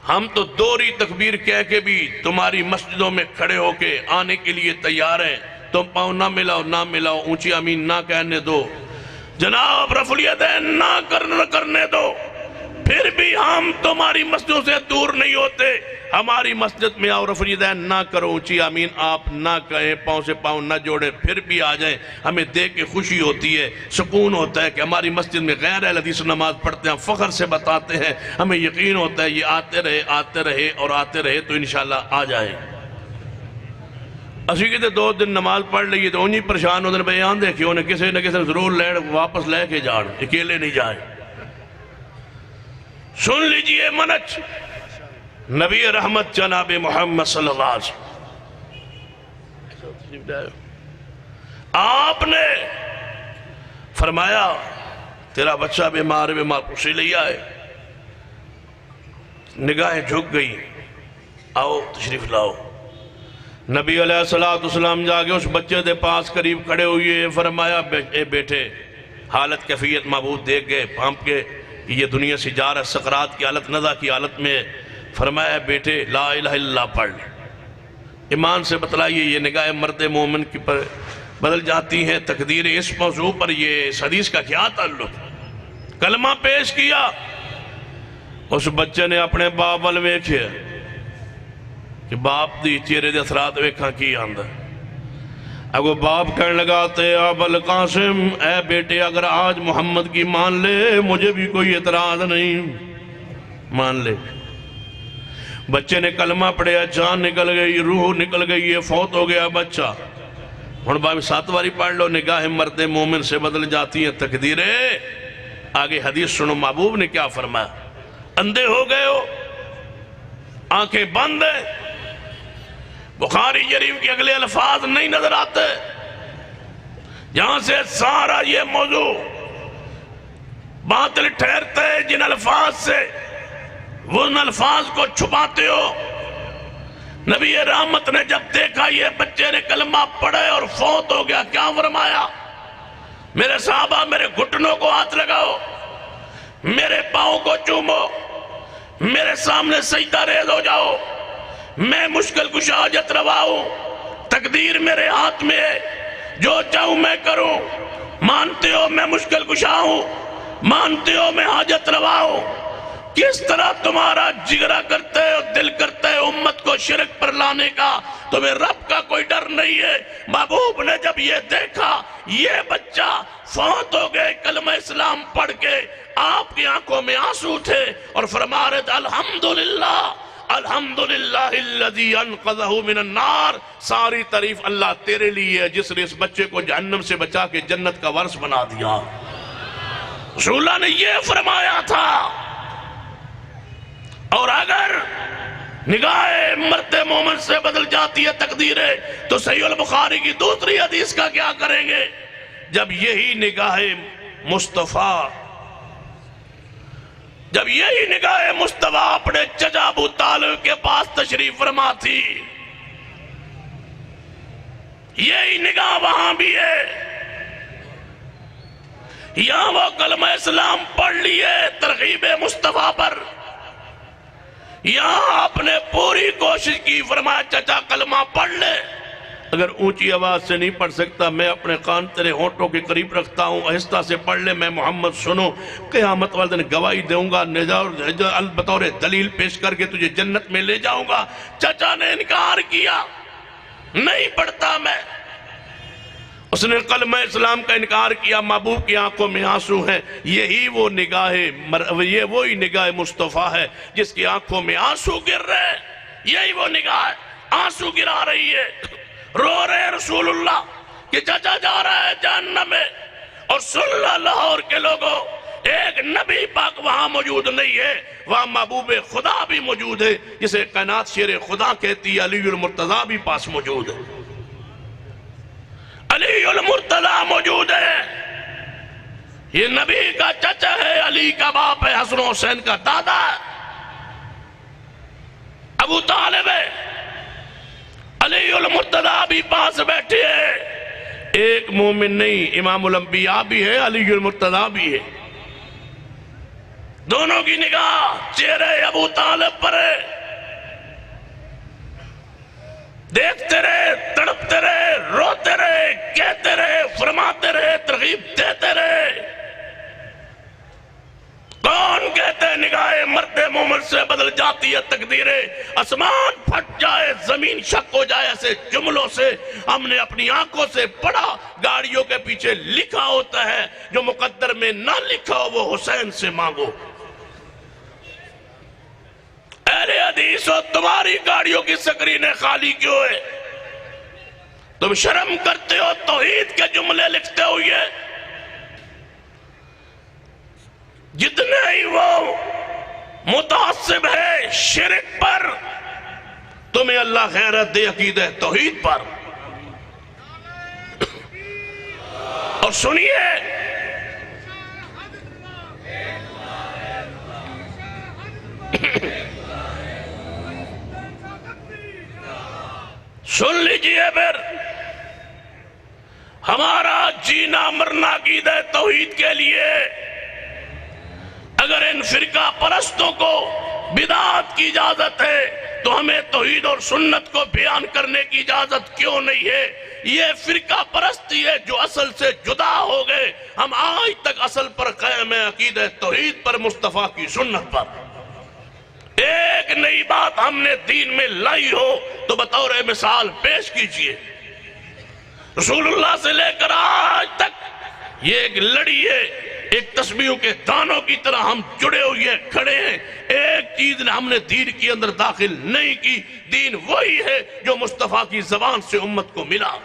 C: ہم تو دوہری تکبیر کہہ کے بھی تمہاری مسجدوں میں کھڑے ہو کے آنے کے لیے تیار ہیں، تم پاؤں نہ ملاؤ نہ ملاؤ، اونچی آمین نہ کہنے دو، جناب رفع الیدین نہ کرنے دو، پھر بھی ہم تمہاری مسجدوں سے دور نہیں ہوتے۔ ہماری مسجد میں آؤ، رفع الیدین نہ کرو، اونچی آمین آپ نہ کہیں، پاؤں سے پاؤں نہ جوڑیں، پھر بھی آ جائیں، ہمیں دیکھ کے خوشی ہوتی ہے، سکون ہوتا ہے کہ ہماری مسجد میں غیر اہل حدیث نماز پڑھتے ہیں، فخر سے بتاتے ہیں، ہمیں یقین ہوتا ہے یہ آتے رہے اور آتے رہے تو انشاءاللہ آ جائیں۔ اسی کہتے 2 دن نماز پڑھ لئیے تو انہی پریشان ہوتے ہیں، بیان دیکھیں انہیں کسی نہ کسی ضرور واپس لے کے جان، اکیلے نہیں جائیں۔ سن لیجئے منج نبی رحمت جناب محمد صلی اللہ علیہ وسلم، آپ نے فرمایا تیرا بچہ بیمار پرسی لے آئے، نگاہیں جھک گئی، آؤ تشریف لاؤ۔ نبی علیہ السلام جا کے اس بچے دے پاس قریب کھڑے ہوئے، فرمایا اے بیٹے، حالت کیفیت معبود دیکھ گئے، پھانپ کے یہ دنیا سے جا رہا، سکرات کی حالت، نزع کی حالت میں، فرمایا بیٹے لا الہ الا اللہ پڑھ لیں، ایمان سے بتلائیے۔ یہ نگاہ مرد مومن کی پر بدل جاتی ہیں، تقدیر اس موضوع پر یہ اس حدیث کا کیا تعلق؟ کلمہ پیش کیا، اس بچے نے اپنے باپ وال ویکھیا کہ باپ دی چہرے دے اثرات ویکھاں کی آندا، اگو باپ کہنے لگا تے ابو القاسم، اے بیٹے اگر آج محمد کی مان لے مجھے بھی کوئی اعتراض نہیں، مان لے۔ بچے نے کلمہ پڑھیا، جان نکل گئی، روح نکل گئی، یہ فوت ہو گیا بچہ۔ ہن بھائی 7 باری پڑھ لو، نگاہ مرد مومن سے بدل جاتی ہیں تقدیریں۔ آگے حدیث سنو، محبوب نے کیا فرمایا؟ اندھے ہو گئے ہو، آنکھیں بند ہیں، بخاری شریف کے اگلے الفاظ نہیں نظر آتے، جہاں سے سارا یہ موضوع باطل ٹھہرتے ہیں، جن الفاظ سے وہ ان الفاظ کو چھپاتے ہو۔ نبی رحمت نے جب دیکھا یہ بچے نے کلمہ پڑھے اور فوت ہو گیا، کیا فرمایا؟ میرے صحابہ میرے گھٹنوں کو ہاتھ لگاؤ، میرے پاؤں کو چومو، میرے سامنے سجدہ ریز ہو جاؤ، میں مشکل کشا حاجت روا ہوں، تقدیر میرے ہاتھ میں ہے، جو چاہوں میں کروں، مانتے ہو میں مشکل کشا ہوں، مانتے ہو میں حاجت روا ہوں۔ کس طرح تمہارا جگرہ کرتے اور دل کرتے امت کو شرک پر لانے کا، تمہیں رب کا کوئی ڈر نہیں ہے۔ محبوب نے جب یہ دیکھا یہ بچہ فوت ہو گئے کلمہ اسلام پڑھ کے، آپ کی آنکھوں میں آنسو تھے اور فرما رہے تھے الحمدللہ الحمدللہ الذی انقذہ من النار، ساری تعریف اللہ تیرے لیے ہے جس نے اس بچے کو جہنم سے بچا کے جنت کا وارث بنا دیا۔ رسول اللہ نے یہ فرمایا تھا۔ اور اگر نگاہ مرتے مومن سے بدل جاتی ہے تقدیریں، تو صحیح البخاری کی دوسری حدیث کا کیا کریں گے؟ جب یہی نگاہ مصطفیٰ اپنے چچا ابو طالب کے پاس تشریف فرما تھی، یہی نگاہ وہاں بھی ہے، یہاں وہ کلمہ اسلام پڑھ لیے ترغیب مصطفیٰ پر، یہاں آپ نے پوری کوشش کی، فرمایا چچا کلمہ پڑھ لے، اگر اونچی آواز سے نہیں پڑھ سکتا میں اپنے کان تیرے ہونٹوں کے قریب رکھتا ہوں، آہستہ سے پڑھ لے، میں محمد سنو، قیامت والے دن گواہی دوں گا، بطور دلیل پیش کر کے تجھے جنت میں لے جاؤں گا۔ چچا نے انکار کیا، نہیں پڑھتا میں، اس نے کلمہ اسلام کا انکار کیا، محبوب کی آنکھوں میں آنسو ہیں، یہ وہی نگاہ مصطفیٰ ہے جس کی آنکھوں میں آنسو گر رہے، یہی وہ نگاہ آنسو گرا رہی ہے، رو رہے رسول اللہ کہ چچا جا رہا ہے جہنم میں، اور سن لو لاہور کے لوگوں، ایک نبی پاک وہاں موجود نہیں ہے، وہاں محبوب خدا بھی موجود ہے، جسے کائنات شیر خدا کہتی ہے، علی المرتضیٰ بھی پاس موجود ہے، علی المرتضیٰ موجود ہے، یہ نبی کا چچا ہے، علی کا باپ ہے، حسن و حسین کا دادا ہے، ابو طالب ہے، علی المرتضیٰ بھی پاس بیٹھے ہیں، ایک مومن نہیں، امام الانبیاء بھی ہے، علی المرتضیٰ بھی ہے، دونوں کی نگاہ چہرے ابو طالب پر ہے، دیکھتے رہے، تڑپتے رہے، روتے رہے، کہتے رہے، فرماتے رہے، ترغیب دیتے رہے۔ کون کہتے ہیں نگاہ مرد مومن سے بدل جاتی ہے تقدیریں، آسمان پھٹ جائے، زمین شک ہو جائے، ایسے جملوں سے ہم نے اپنی آنکھوں سے پڑھا، گاڑیوں کے پیچھے لکھا ہوتا ہے، جو مقدر میں نہ لکھا ہو وہ حسین سے مانگو۔ اہل حدیث ہو، تمہاری گاڑیوں کی سکرینیں خالی کیوں ہے؟ تم شرم کرتے ہو توحید کے جملے لکھتے ہوئے، جتنے ہی وہ متعصب ہے شرک پر، تمہیں اللہ خیرت دے عقیدہ توحید پر۔ اور سنیے، سن لیجئے پھر، ہمارا جینا مرنا عقیدہ توحید کے لیے، اگر ان فرقہ پرستوں کو بدعات کی اجازت ہے تو ہمیں توحید اور سنت کو بیان کرنے کی اجازت کیوں نہیں ہے؟ یہ فرقہ پرستی ہے جو اصل سے جدا ہو گئے، ہم آج تک اصل پر قائم ہیں، عقیدہ توحید پر، مصطفیٰ کی سنت پر۔ ایک نئی بات ہم نے دین میں لائی ہو تو بطور مثال پیش کیجئے، رسول اللہ سے لے کر آج تک یہ ایک لڑی ہے، ایک تسبیحوں کے دانوں کی طرح ہم جڑے ہوئے کھڑے ہیں، ایک چیز ہم نے دین کے اندر داخل نہیں کی، دین وہی ہے جو مصطفیٰ کی زبان سے امت کو ملا۔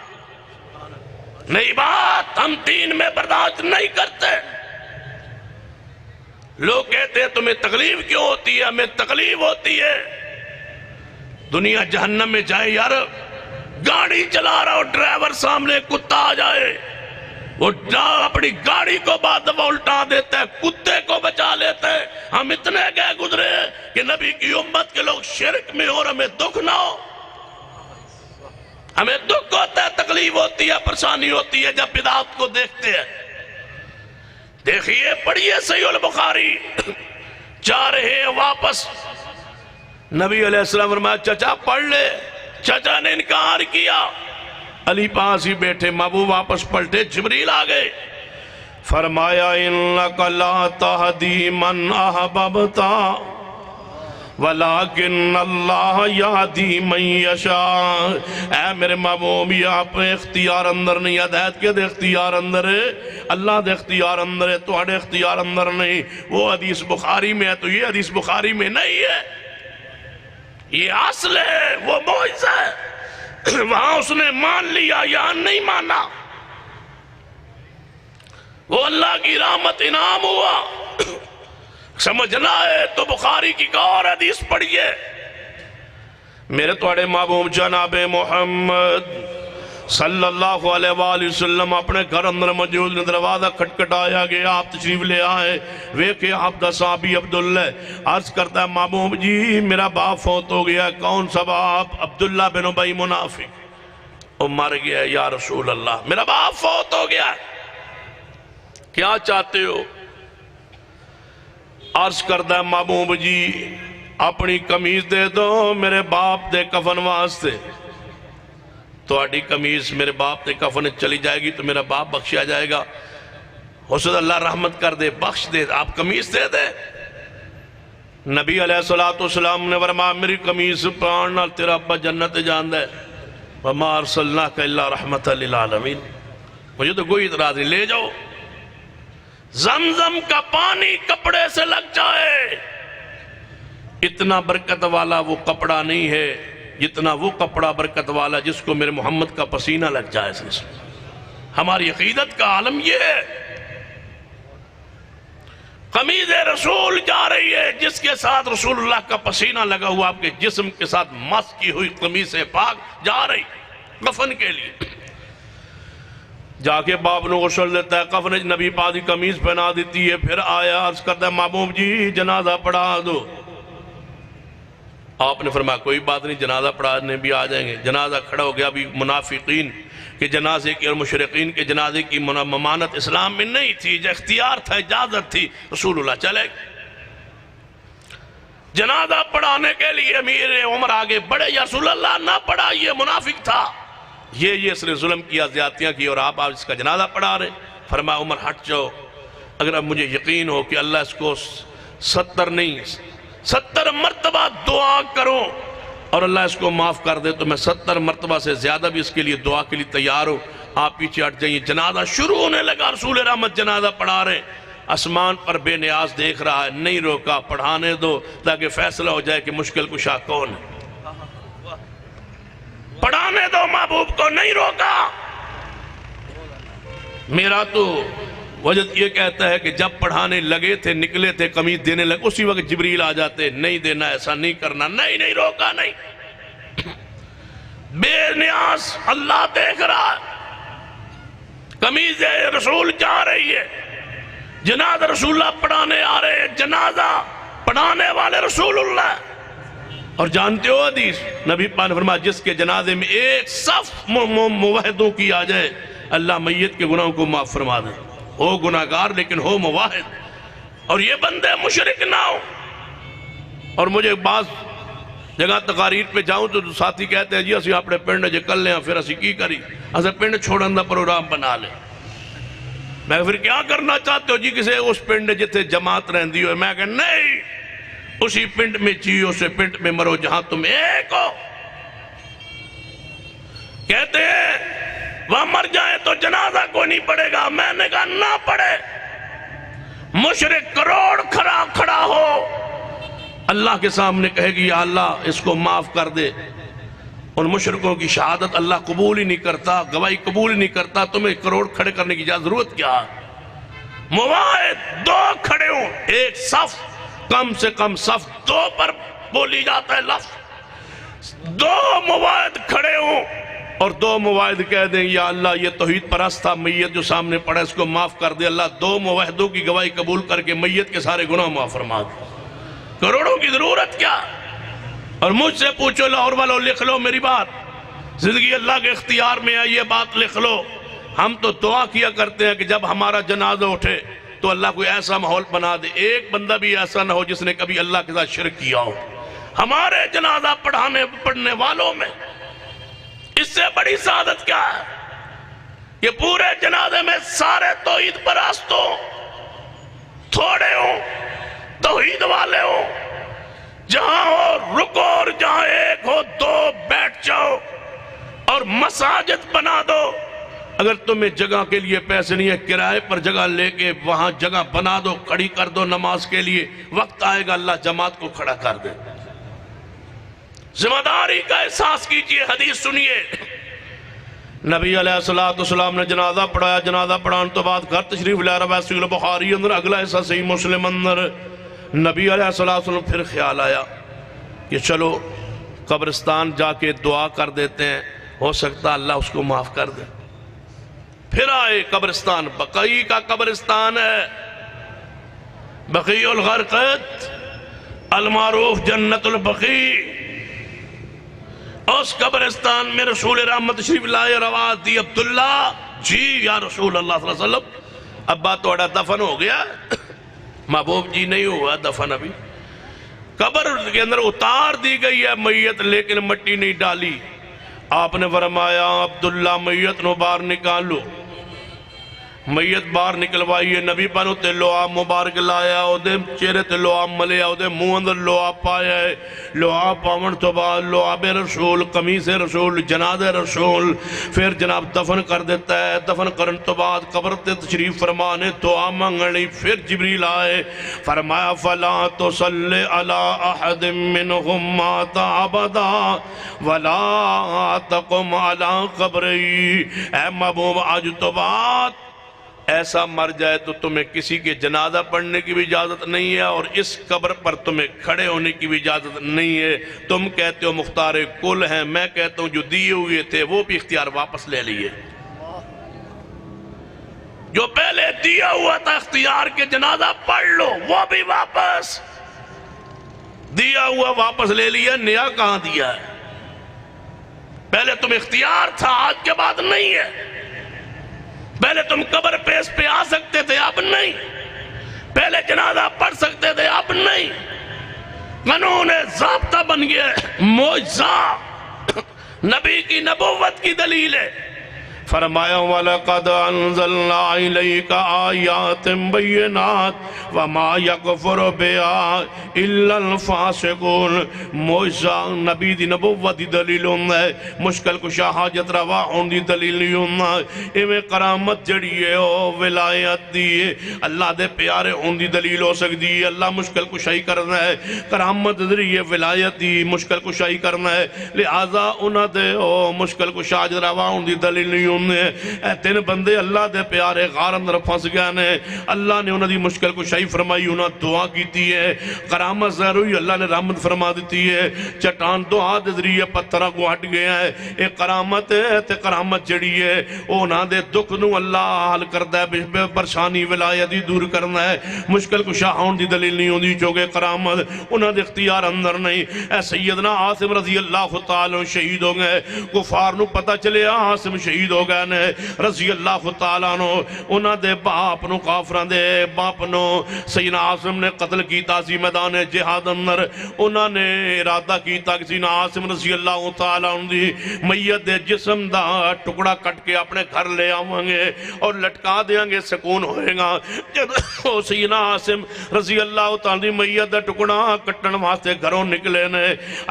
C: نئی بات ہم دین میں برداشت نہیں کرتے۔ لوگ کہتے ہیں تمہیں تکلیف کیوں ہوتی ہے؟ ہمیں تکلیف ہوتی ہے، دنیا جہنم میں جائے یار، گاڑی چلا رہا ہو، ڈرائیور سامنے کتا آ جائے، وہ اپنی گاڑی کو بعد دفعہ الٹا دیتا ہے، کتے کو بچا لیتا ہے۔ ہم اتنے گئے گزرے کہ نبی کی امت کے لوگ شرک میں اور ہمیں دکھ نہ ہو، ہمیں دکھ ہوتا ہے، تکلیف ہوتی ہے، پریشانی ہوتی ہے جب بدعات کو دیکھتے ہیں۔ دیکھیے، پڑھیے صحیح البخاری، جا رہے ہیں واپس، نبی علیہ السلام فرمایا چچا پڑھ لے، چچا نے انکار کیا، علی پاس ہی بیٹھے، محبوب واپس پلٹے، جبریل آگئے، فرمایا اِنَّكَ لَا تَهْدِي مَنْ أَحْبَبْتَ وَلَكِنَّ اللَّهَ يَهْدِي مَنْ يَشَاءُ۔ اے میرے محبوب، یہ آپ اختیار اندر نہیں، ہدایت کے دے اختیار اندر ہے، اللہ دے اختیار اندر ہے، تواڈے اختیار اندر نہیں۔ وہ حدیث بخاری میں ہے تو یہ حدیث بخاری میں نہیں ہے، یہ اصل ہے، وہ معجزہ ہے، وہاں اس نے مان لیا، یہاں نہیں مانا، وہ اللہ کی رحمت انعام ہوا۔ سمجھنا ہے تو بخاری کی ایک اور حدیث پڑھیے، میرے توڑے محبوب جناب محمد صلی اللہ علیہ وآلہ وسلم اپنے گھر اندر موجود نے دروازہ کھٹکھٹایا گیا، آپ تشریف لے آئے، ویکھے آپ دا صحابی عبداللہ عرض کرتا ہے محبوب جی میرا باپ فوت ہو گیا۔ کون سا باپ؟ عبداللہ بن ابی منافق، وہ مر گیا یا رسول اللہ، میرا باپ فوت ہو گیا، کیا چاہتے ہو؟ عرض کرتا ہے محبوب جی اپنی قمیض دے دو میرے باپ دے کفن واسطے، تو آڑی قمیض میرے باپ دے کفن چلی جائے گی تو میرا باپ بخشیا جائے گا، حسد اللہ رحمت کر دے، بخش دے، آپ قمیض دے دے۔ نبی علیہ السلام نے فرمایا میری قمیض پڑھنا تیرا ابا جنت جاندہ ہے، وَمَا أَرْسَلْنَاكَ إِلَّا رَحْمَةً لِلْعَالَمِينَ، مجھے تو کوئی اعتراض نہیں، لے جاؤ۔ زمزم کا پانی کپڑے سے لگ جائے، اتنا برکت والا وہ کپڑا نہیں ہے جتنا وہ کپڑا برکت والا جس کو میرے محمد کا پسینہ لگ جائے۔ ہماری عقیدت کا عالم یہ ہے، قمیض رسول جا رہی ہے جس کے ساتھ رسول اللہ کا پسینہ لگا ہوا، آپ کے جسم کے ساتھ مس کی ہوئی قمیض پاک جا رہی کفن کے لیے۔ جا کے باپ نے غسل دیتا ہے، کفن نبی پاک کی قمیض پہنا دیتی ہے، پھر آیا عرض کرتا ہے محبوب جی جنازہ پڑھا دو۔ آپ نے فرمایا کوئی بات نہیں، جنازہ پڑھانے بھی آ جائیں گے۔ جنازہ کھڑا ہو گیا، ابھی منافقین کے جنازے کی اور مشرقین کے جنازے کی ممانت اسلام میں نہیں تھی، جو اختیار تھا، اجازت تھی، رسول اللہ چلے گئے جنازہ پڑھانے کے لیے۔ امیر عمر آگے بڑھے، یا رسول اللہ نہ پڑھا، یہ منافق تھا، یہ اس نے ظلم کیا، زیادتیاں کی، اور آپ اس کا جنازہ پڑھا رہے۔ فرمایا عمر ہٹ جاؤ، اگر اب مجھے یقین ہو کہ اللہ اس کو 70 مرتبہ دعا کروں اور اللہ اس کو معاف کر دے تو میں 70 مرتبہ سے زیادہ بھی اس کے لیے دعا کے لیے تیار ہوں۔ آپ پیچھے ہٹ جائیے۔ جنازہ شروع ہونے لگا، رسول رحمت جنازہ پڑھا رہے، آسمان پر بے نیاز دیکھ رہا ہے، نہیں روکا، پڑھانے دو تاکہ فیصلہ ہو جائے کہ مشکل کشا کون ہے، پڑھانے دو، محبوب کو نہیں روکا۔ میرا تو وجد یہ کہتا ہے کہ جب پڑھانے لگے تھے، نکلے تھے، قمیض دینے لگے، اسی وقت جبریل آ جاتے، نہیں دینا، ایسا نہیں کرنا، نہیں روکا، نہیں، بے نیاز اللہ دیکھ رہا ہے، قمیض رسول جا رہی ہے، جنازہ رسول اللہ پڑھانے آ رہے ہیں، جنازہ پڑھانے والے رسول اللہ۔ اور جانتے ہو حدیث نبی پاک نے فرمایا جس کے جنازے میں ایک صف موحدوں کی آ جائے اللہ میت کے گناہوں کو معاف فرما دے، ہو گناہگار لیکن ہو موحد، اور یہ بندے مشرک نہ ہو۔ اور مجھے بعض جگہ تقاریر پہ جاؤں تو ساتھی کہتے ہیں جی اسی اپنے پنڈ جے کر لیں، پھر اسی کی کری، اسے پنڈ چھوڑن دا پروگرام بنا لیں۔ میں پھر کیا کرنا چاہتے ہو جی؟ کسے اس پنڈ جتے جماعت رہندی ہوئے، میں کہ نہیں، اسی پنڈ میں جیو، اسے پنڈ میں مرو جہاں تم ایک ہو۔ کہتے ہیں وہاں مر جائیں تو جنازہ کو نہیں پڑے گا، میں نے کہا نہ پڑے، مشرک کروڑ کھڑا ہو، اللہ کے سامنے کہے گی یا اللہ اس کو معاف کر دے، ان مشرکوں کی شہادت اللہ قبول ہی نہیں کرتا، گواہی قبول ہی نہیں کرتا، تمہیں کروڑ کھڑے کرنے کی ضرورت کیا؟ مواعد 2 کھڑے ہوں، ایک صف، کم سے کم صف 2 پر بولی جاتا ہے لفظ، 2 مواعد کھڑے ہوں اور 2 مواعد کہہ دیں یا اللہ یہ توحید پرست تھا، میت جو سامنے پڑا اس کو معاف کر دے، اللہ 2 مواعدوں کی گواہی قبول کر کے میت کے سارے گناہ معاف فرما دے، کروڑوں کی ضرورت کیا؟ اور مجھ سے پوچھو لاہور والوں، لکھ لو میری بات، زندگی اللہ کے اختیار میں ہے، یہ بات لکھ لو۔ ہم تو دعا کیا کرتے ہیں کہ جب ہمارا جنازہ اٹھے تو اللہ کوئی ایسا ماحول بنا دے، ایک بندہ بھی ایسا نہ ہو جس نے کبھی اللہ کے ساتھ شرک کیا ہو ہمارے جنازہ پڑھنے والوں میں۔ اس سے بڑی سعادت کیا ہے کہ پورے جنازے میں سارے توحید پرست ہوں، تھوڑے ہوں، توحید والے ہوں، جہاں ہو رکو اور جہاں ایک ہو 2 بیٹھ جاؤ اور مساجد بنا دو۔ اگر تمہیں جگہ کے لیے پیسے نہیں ہے، کرائے پر جگہ لے کے وہاں جگہ بنا دو، کھڑی کر دو نماز کے لیے، وقت آئے گا اللہ جماعت کو کھڑا کر دے۔ ذمہ داری کا احساس کیجئے۔ حدیث سنیے، نبی علیہ السلام نے جنازہ پڑھایا، جنازہ پڑھان تو بعد گھر تشریف لے رہا ہے، صحیح بخاری اندر، اگلا ایسا صحیح مسلم اندر، نبی علیہ السلام پھر خیال آیا کہ چلو قبرستان جا کے دعا کر دیتے ہیں، ہو سکتا اللہ اس کو معاف کر دے۔ پھر آئے قبرستان، بقیع کا قبرستان ہے، بقیع الغرقد المعروف جنت البقیع۔ اس قبرستان میں رسول رحمت شریف لائے، روایت دی عبداللہ، جی یا رسول اللہ صلی اللہ علیہ وسلم ابا توڑا دفن ہو گیا؟ محبوب جی نہیں ہوا دفن ابھی۔ قبر کے اندر اتار دی گئی ہے میت لیکن مٹی نہیں ڈالی۔ آپ نے فرمایا عبداللہ میت نو باہر نکالو، میت باہر نکلوائیے۔ نبی پانو تے لوہا مبارک لایا، او دے چہرے تے لوہا ملیا، او دے منہ اندر لوہا پایا ہے۔ لوہا پاون تو بعد لوہا رسول، قمیص رسول، جناد رسول، پھر جناب دفن کر دیتا ہے۔ دفن کرن تو بعد قبر تے تشریف فرمانے دعا مانگنی، پھر جبریل آئے، فرمایا فلا تصلی علی احد منہم مات ابدا ولا تقم علی قبری۔ اے محبوب آج تو بعد ایسا مر جائے تو تمہیں کسی کے جنازہ پڑھنے کی بھی اجازت نہیں ہے، اور اس قبر پر تمہیں کھڑے ہونے کی بھی اجازت نہیں ہے۔ تم کہتے ہو مختار کل ہیں، میں کہتا ہوں جو دیے ہوئے تھے وہ بھی اختیار واپس لے لیے۔ جو پہلے دیا ہوا تھا اختیار کے جنازہ پڑھ لو، وہ بھی واپس دیا ہوا واپس لے لیا، نیا کہاں دیا ہے؟ پہلے تم اختیار تھا، آج کے بعد نہیں ہے۔ پہلے تم قبر پیس پہ آ سکتے تھے، اب نہیں۔ پہلے جنازہ پڑھ سکتے تھے، اب نہیں۔ قانون ضابطہ بن گیا ہے، معجزہ نبی کی نبوت کی دلیل ہے۔ فرمایا وَلَقَدْ أَنزَلْنَا إِلَيْكَ آيَاتٍ بَيِّنَاتٍ وَمَا يَكْفُرُ بِهَا إِلَّا الْفَاسِقُونَ۔ معجزہ نبی دی نبوت دی دلیل ہونا ہے، مشکل کشا حاجت روا ہون دی دلیل نہیں ہونا ہے۔ ایویں کرامت جڑی ہے او ولایت دی ہے، اللہ دے پیارے ہون دی دلیل ہو سکتی ہے۔ اللہ مشکل کشائی کرنا ہے، کرامت ذریعے ولایت دی مشکل کشائی کرنا ہے، لہذا انہاں دے مشکل کشا حاجت روا ہون دی دلیل نہیں اے تین بندے اللہ دے پیارے غار اندر پھنس گئے نے، اللہ نے انہوں دی مشکل کو شائی فرمائی، انہوں دعا کیتی ہے، کرامت ظاہر ہوئی، اللہ نے رحمت فرما دیتی ہے، چٹان دعا دے ذریعے پتھرہ کو ہٹ گیا ہے۔ ایک کرامت ہے تے کرامت جڑی ہے انہوں دے دکھ نو اللہ حل کردہ ہے، پریشانی ولایتی دور کرنا ہے، مشکل کو شاہون دی دلیل نہیں ہوندی، چونکہ کرامت انہوں دے اختیار اندر نہیں۔ اے سیدنا عاصم رضی اللہ تعالیٰ شہید ہو گئے، کفار نو پتہ چلے عاصم شہید ہو گئے نے، رضی اللہ تعالیٰ نو انہاں دے باپ نو کافران دے باپ نو سیدنا عاصم نے قتل کیتا سی میدان جہاد اندر۔ انہاں نے ارادہ کیتا کہ سیدنا عاصم رضی اللہ تعالیٰ دی میت دے جسم دا ٹکڑا کٹ کے اپنے گھر لے آویں گے اور لٹکا دیاں گے، سکون ہوئے گا۔ جب سیدنا عاصم رضی اللہ تعالیٰ دی میت دا ٹکڑا کٹن واسطے گھروں نکلے نے،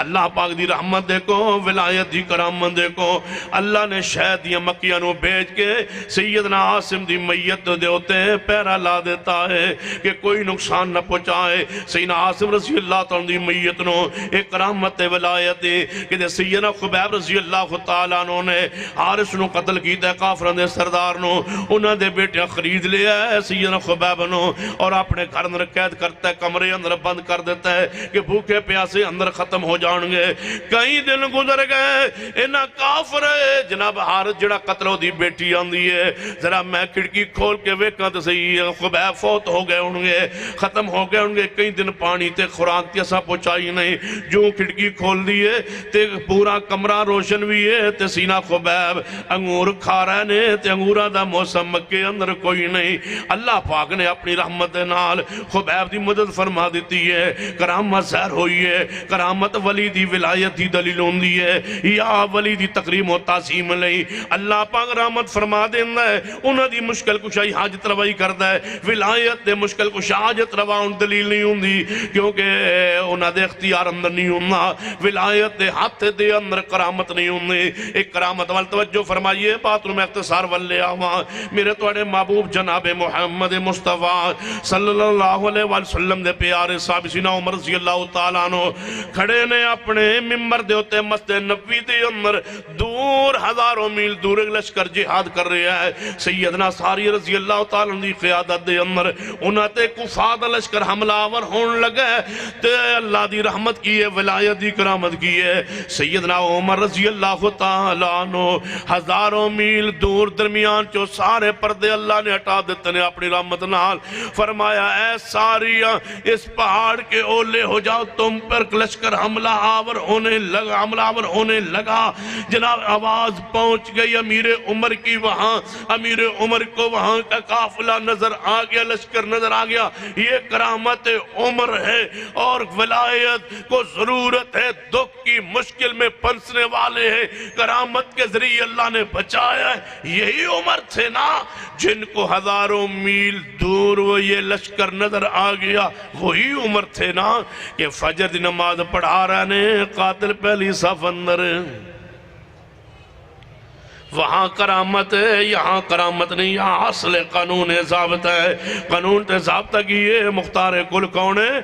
C: اللہ پاک دی رحمت دیکھو، ولایت دی کرامت دیکھو، اللہ نے شہد یا مکیہ نو بیچ کے سیدنا عاصم دی میت دے ہوتے ہیں پیرا لا دیتا ہے کہ کوئی نقصان نہ پہنچائے۔ سیدنا عاصم رضی اللہ تعالیٰ دی میت نو ایک کرامت ولایت کہ سیدنا خبیب رضی اللہ تعالیٰ نے حارث نو قتل کیتا ہے، کافران دے سردار نو انہاں دے بیٹے خرید لیا ہے سیدنا خبیب نو، اور اپنے گھر اندر قید کرتا ہے، کمرے اندر بند کر دیتا ہے کہ بھوکے پیاسے اندر ختم ہو جان گے۔ کئی دن گزر گئے، انہاں کافر جناب حارث جڑا قتل ہو دی بیٹی آندی ہے، ذرا میں کھڑکی کھول کے ویکھاں تے صحیح خبیب فوت ہو گئے ہوں گے، ختم ہو گئے ہوں گے، کئی دن پانی تے خوراک تے اسا پہنچائی نہیں۔ جو کھڑکی کھول دی ہے تے پورا کمرہ روشن بھی ہے تے سینہ خبیب انگور کھا رہے نے تے انگورہ دا موسم مکے اندر کوئی نہیں۔ اللہ پاک نے اپنی رحمت نال خبیب دی مدد فرما دیتی ہے، کرامت ظاہر ہوئی ہے۔ کرامت ولی دی ولایت دی دلیل ہوندی ہے، یا ولی دی تقریم و تعظیم لئی اللہ پاک رحمت فرما دینا ہے، انہاں دی مشکل کشائی حاجت روائی کردا ہے۔ ولایت دے مشکل کشائی حاجت رواؤں دلیل نہیں ہوندی، کیونکہ انہاں دے اختیار اندر نہیں ہونا، ولایت دے ہاتھ دے اندر کرامت نہیں ہوندی۔ ایک کرامت وال توجہ فرمائیے، بات میں اختصار والے آواں، میرے توڑے محبوب جناب محمد مصطفیٰ صلی اللہ علیہ وسلم دے پیارے صاحب سینہ عمر رضی اللہ تعالیٰ عنہ کھڑے نے اپنے ممبر دے ہوتے مسجد نبوی دے اندر دور ہزاروں میل دور لشکر جہاد کر رہا ہے سیدنا ساری رضی اللہ تعالیٰ دی قیادت دے اندر انہاں تے کفار دا لشکر حملہ آور ہون لگا ہے تے اللہ دی رحمت کی ہے ولایت دی کرامت کی ہے سیدنا عمر رضی اللہ تعالیٰ عنہ ہزاروں میل دور درمیان جو سارے پردے اللہ نے ہٹا دیتے نے اپنی رحمت نال فرمایا اے ساریاں اس پہاڑ کے اولے ہو جاؤ تم پر لشکر حملہ آور ہونے لگا جناب آواز پہنچ گئی امیر عمر کی وہاں امیر عمر کو وہاں کا قافلہ نظر آ گیا لشکر نظر آ گیا یہ کرامت عمر ہے اور ولایت کو ضرورت ہے دکھ کی مشکل میں پنسنے والے ہیں کرامت کے ذریعے اللہ نے بچایا ہے یہی عمر تھے نا جن کو ہزاروں میل دور وہ یہ لشکر نظر آ گیا وہی عمر تھے نا کہ فجر دی نماز پڑھا رہنے قاتل پہلی صف اندر وہاں کرامت ہے یہاں کرامت نہیں یہاں اصل قانون ضابطہ ہے قانون تے ضابطہ کی یہ مختار کل کون ہے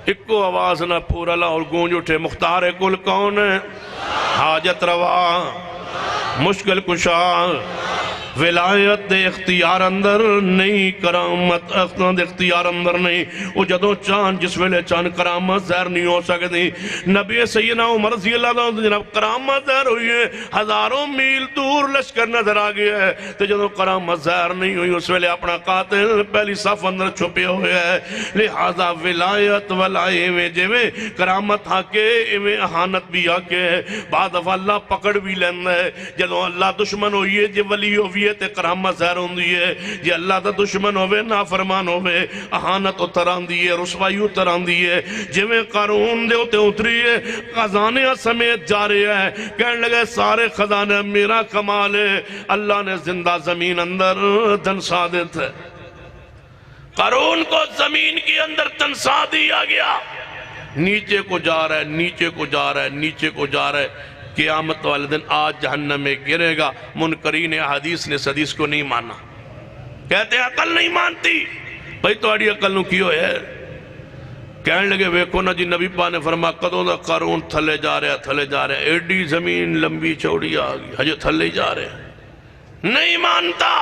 C: اکو آواز نہ پورا لاہور گونج اٹھے مختار کل کون ہے حاجت روا مشکل کشا ولایت دے اختیار اندر نہیں کرامت دے اختیار اندر نہیں وہ جدوں چاند جس ویلے چاند کرامت ظاہر نہیں ہو سکتی نبی سیدنا عمر رضی اللہ عنہ جناب کرامت ظاہر ہوئی ہے ہزاروں میل دور لشکر نظر آ گیا ہے تو جدوں کرامت ظاہر نہیں ہوئی اس ویلے اپنا قاتل پہلی صف اندر چھپے ہوئے ہے لہذا ولایت ولائے میں جویں کرامت آکے ایویں احانت بھی آکے بعد دفعہ اللہ پکڑ بھی لینا ہے جدوں اللہ دشمن ہوئی ہے جی ولی ہوئی تے کرامت ظاہر ہوندی ہے جی اللہ دا دشمن ہوئے نافرمان ہوئے احانت اتران دی ہے رسوائی اتران دی ہے جویں قارون دے ہوتے اتری ہے خزانے سمیت جا رہے ہیں کہنے لگے سارے خزانے میرا کمال ہے اللہ نے زندہ زمین اندر دنسا دیتا ہے قارون کو زمین کے اندر دنسا دیا گیا نیچے کو جا رہا ہے نیچے کو جا رہا ہے نیچے کو جا رہا ہے قیامت والے دن آج جہنم میں گرے گا منکرین حدیث نے اس حدیث کو نہیں مانا کہتے ہیں عقل نہیں مانتی بھئی تو اڑی عقل نو کیوں ہے کہنے لگے ویکھو نا جی نبی پاک نے فرمایا کدوں دا قارون تھلے جا رہا ہے ایڈی زمین لمبی چوڑی آ گئی ہجے تھلے جا رہے ہیں نہیں مانتا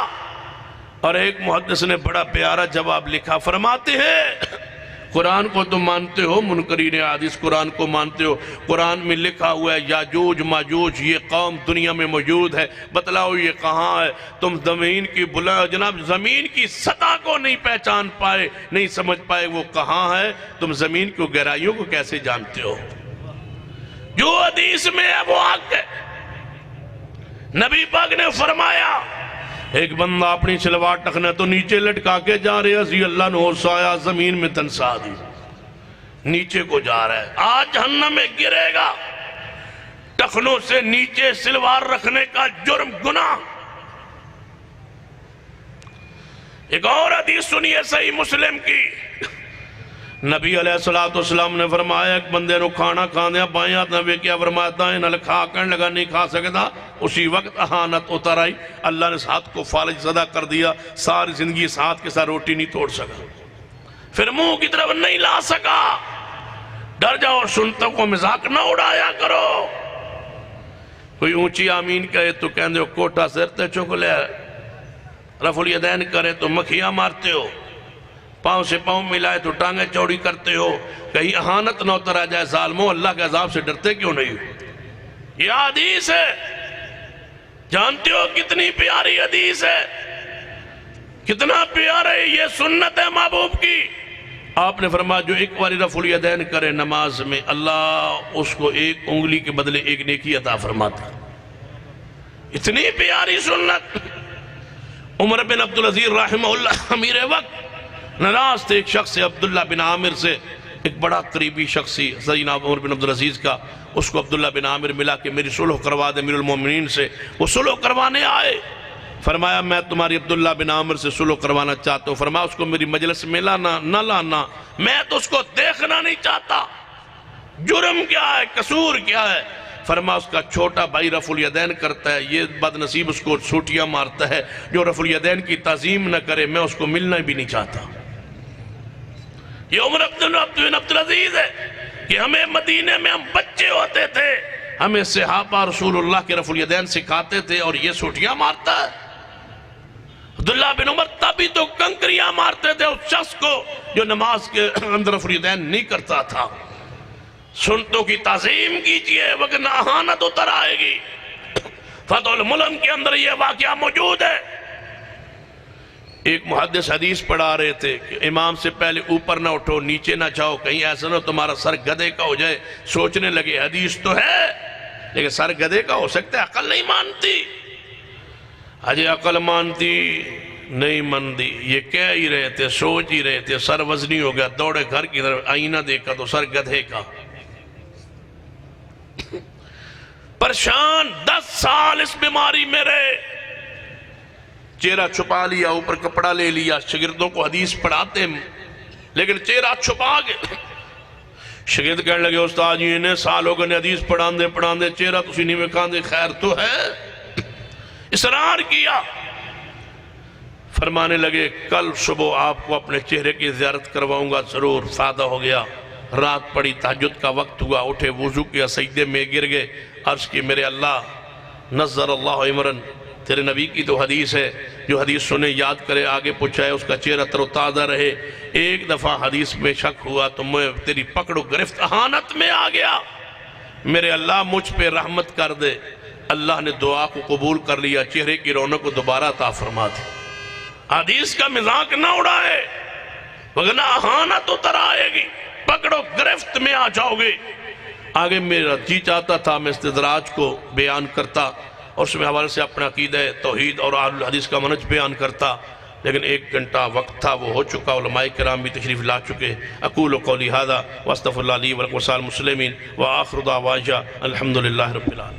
C: اور ایک محدث نے بڑا پیارا جواب لکھا فرماتے ہیں قرآن کو تم مانتے ہو منکرین حدیث قرآن کو مانتے ہو قرآن میں لکھا ہوا ہے یاجوج ماجوج یہ قوم دنیا میں موجود ہے بتلاؤ یہ کہاں ہے تم زمین کی جناب زمین کی سطح کو نہیں پہچان پائے نہیں سمجھ پائے وہ کہاں ہے تم زمین کی گہرائیوں کو کیسے جانتے ہو جو حدیث میں ہے وہ حق ہے نبی پاک نے فرمایا ایک بندہ اپنی شلوار ٹکنا تو نیچے لٹکا کے جا رہے ہیں اللہ نے سایہ زمین میں تنسا دی نیچے کو جا رہا ہے آج جہنم میں گرے گا ٹخنوں سے نیچے سلوار رکھنے کا جرم گناہ ایک اور حدیث سنیے صحیح مسلم کی نبی علیہ السلام نے فرمایا ایک بندے نو کھانا کھاندیا بائیں ہاتھ نبی کیا فرمایا دائیں نہ کھا کرنے لگا نہیں کھا سکتا اسی وقت احانت اتر آئی اللہ نے اس ہاتھ کو فالج زدہ کر دیا ساری زندگی اس ہاتھ کے ساتھ روٹی نہیں توڑ سکا پھر منہ کی طرف نہیں لا سکا ڈر جاؤ اور سنتوں کو مذاق نہ اڑایا کرو کوئی اونچی آمین کہے تو کہندے ہو کوٹا سرتے چک لے رفع الیدین کرے تو مکھیاں مارتے ہو پاؤں سے پاؤں ملائے تو ٹانگیں چوڑی کرتے ہو کہیں احانت نہ اتر آ جائے ظالموں اللہ کے عذاب سے ڈرتے کیوں نہیں یہ حدیث ہے جانتے ہو کتنی پیاری حدیث ہے کتنا پیارا ہے یہ سنت ہے محبوب کی آپ نے فرمایا جو ایک باری رفع الیدین کرے نماز میں اللہ اس کو ایک انگلی کے بدلے ایک نیکی عطا فرماتا اتنی پیاری سنت عمر بن عبدالعزیز رحمہ اللہ امیر وقت ناراض تھے ایک شخص سے عبداللہ بن عامر سے ایک بڑا قریبی شخصی سیدنا عمر بن عبدالعزیز کا اس کو عبداللہ بن عامر ملا کہ میری صلح کروا دے امیر المومنین سے وہ صلح کروانے آئے فرمایا میں تمہاری عبداللہ بن عامر سے صلح کروانا چاہتا ہوں فرمایا اس کو میری مجلس میں لانا نہ لانا میں تو اس کو دیکھنا نہیں چاہتا جرم کیا ہے قصور کیا ہے فرما اس کا چھوٹا بھائی رفع الیدین کرتا ہے یہ بد نصیب اس کو چھوٹیاں مارتا ہے جو رفع الیدین کی تعظیم نہ کرے میں اس کو ملنا بھی نہیں چاہتا یہ عمر بن عبدالعزیز ہے کہ ہمیں مدینے میں ہم بچے ہوتے تھے ہمیں صحابہ رسول اللہ کے رفع الیدین سکھاتے تھے اور یہ سوٹیاں مارتا ہے؟ عبداللہ بن عمر تبھی تو کنکریاں مارتے تھے اس شخص کو جو نماز کے اندر رفع الیدین نہیں کرتا تھا۔ سنتوں کی تعظیم کیجئے وگرنہ اہانت اتر آئے گی۔ فتح الملم کے اندر یہ واقعہ موجود ہے۔ ایک محدث حدیث پڑھا رہے تھے کہ امام سے پہلے اوپر نہ اٹھو، نیچے نہ جاؤ، کہیں ایسا نہ تمہارا سر گدھے کا ہو جائے۔ سوچنے لگے حدیث تو ہے لیکن سر گدھے کا ہو سکتا ہے، عقل نہیں مانتی۔ اجے عقل مانتی نہیں مندی، یہ کہہ ہی رہے تھے، سوچ ہی رہے تھے، سر وزنی ہو گیا، دوڑے گھر کی طرف، آئینہ دیکھا تو سر گدھے کا۔ پریشان 10 سال اس بیماری میں رہے، چہرہ چھپا لیا، اوپر کپڑا لے لیا، شاگردوں کو حدیث پڑھاتے لیکن چہرہ چھپا گئے۔ شاگرد کہنے لگے استاد جی انہیں سال ہو گئے حدیث پڑھاندے چہرہ تسی نہیں وکھاندے، خیر تو ہے؟ اصرار کیا، فرمانے لگے کل صبح آپ کو اپنے چہرے کی زیارت کرواؤں گا، ضرور۔ فائدہ ہو گیا، رات پڑی، تہجد کا وقت ہوا، اٹھے، وضو کیا، سجدے میں گر گئے، عرض کی میرے اللہ نظر اللہ عمرن، تیرے نبی کی تو حدیث ہے، جو حدیث سنے یاد کرے، آگے پوچھا ہے، اس کا چہرہ تر و تازہ رہے۔ ایک دفعہ حدیث میں شک ہوا تو میں تیری پکڑو گرفت اہانت میں آ گیا، میرے اللہ مجھ پہ رحمت کر دے۔ اللہ نے دعا کو قبول کر لیا، چہرے کی رونق کو دوبارہ عطا فرما دی۔ حدیث کا مذاق نہ اڑائے وگرنہ اہانت اتر آئے گی، پکڑو گرفت میں آ جاؤ گے۔ آگے میرا جی چاہتا تھا میں استدراج کو بیان کرتا اور اس میں حوالے سے اپنا عقیدہ توحید اور اہل الحدیث کا منہج بیان کرتا، لیکن 1 گھنٹہ وقت تھا وہ ہو چکا، علماء کرام بھی تشریف لا چکے۔ اقول قولی ھذا واستغفر اللہ لی ولکم ولسائر المسلمین وآخر دعوانا الحمدللہ رب العالمین۔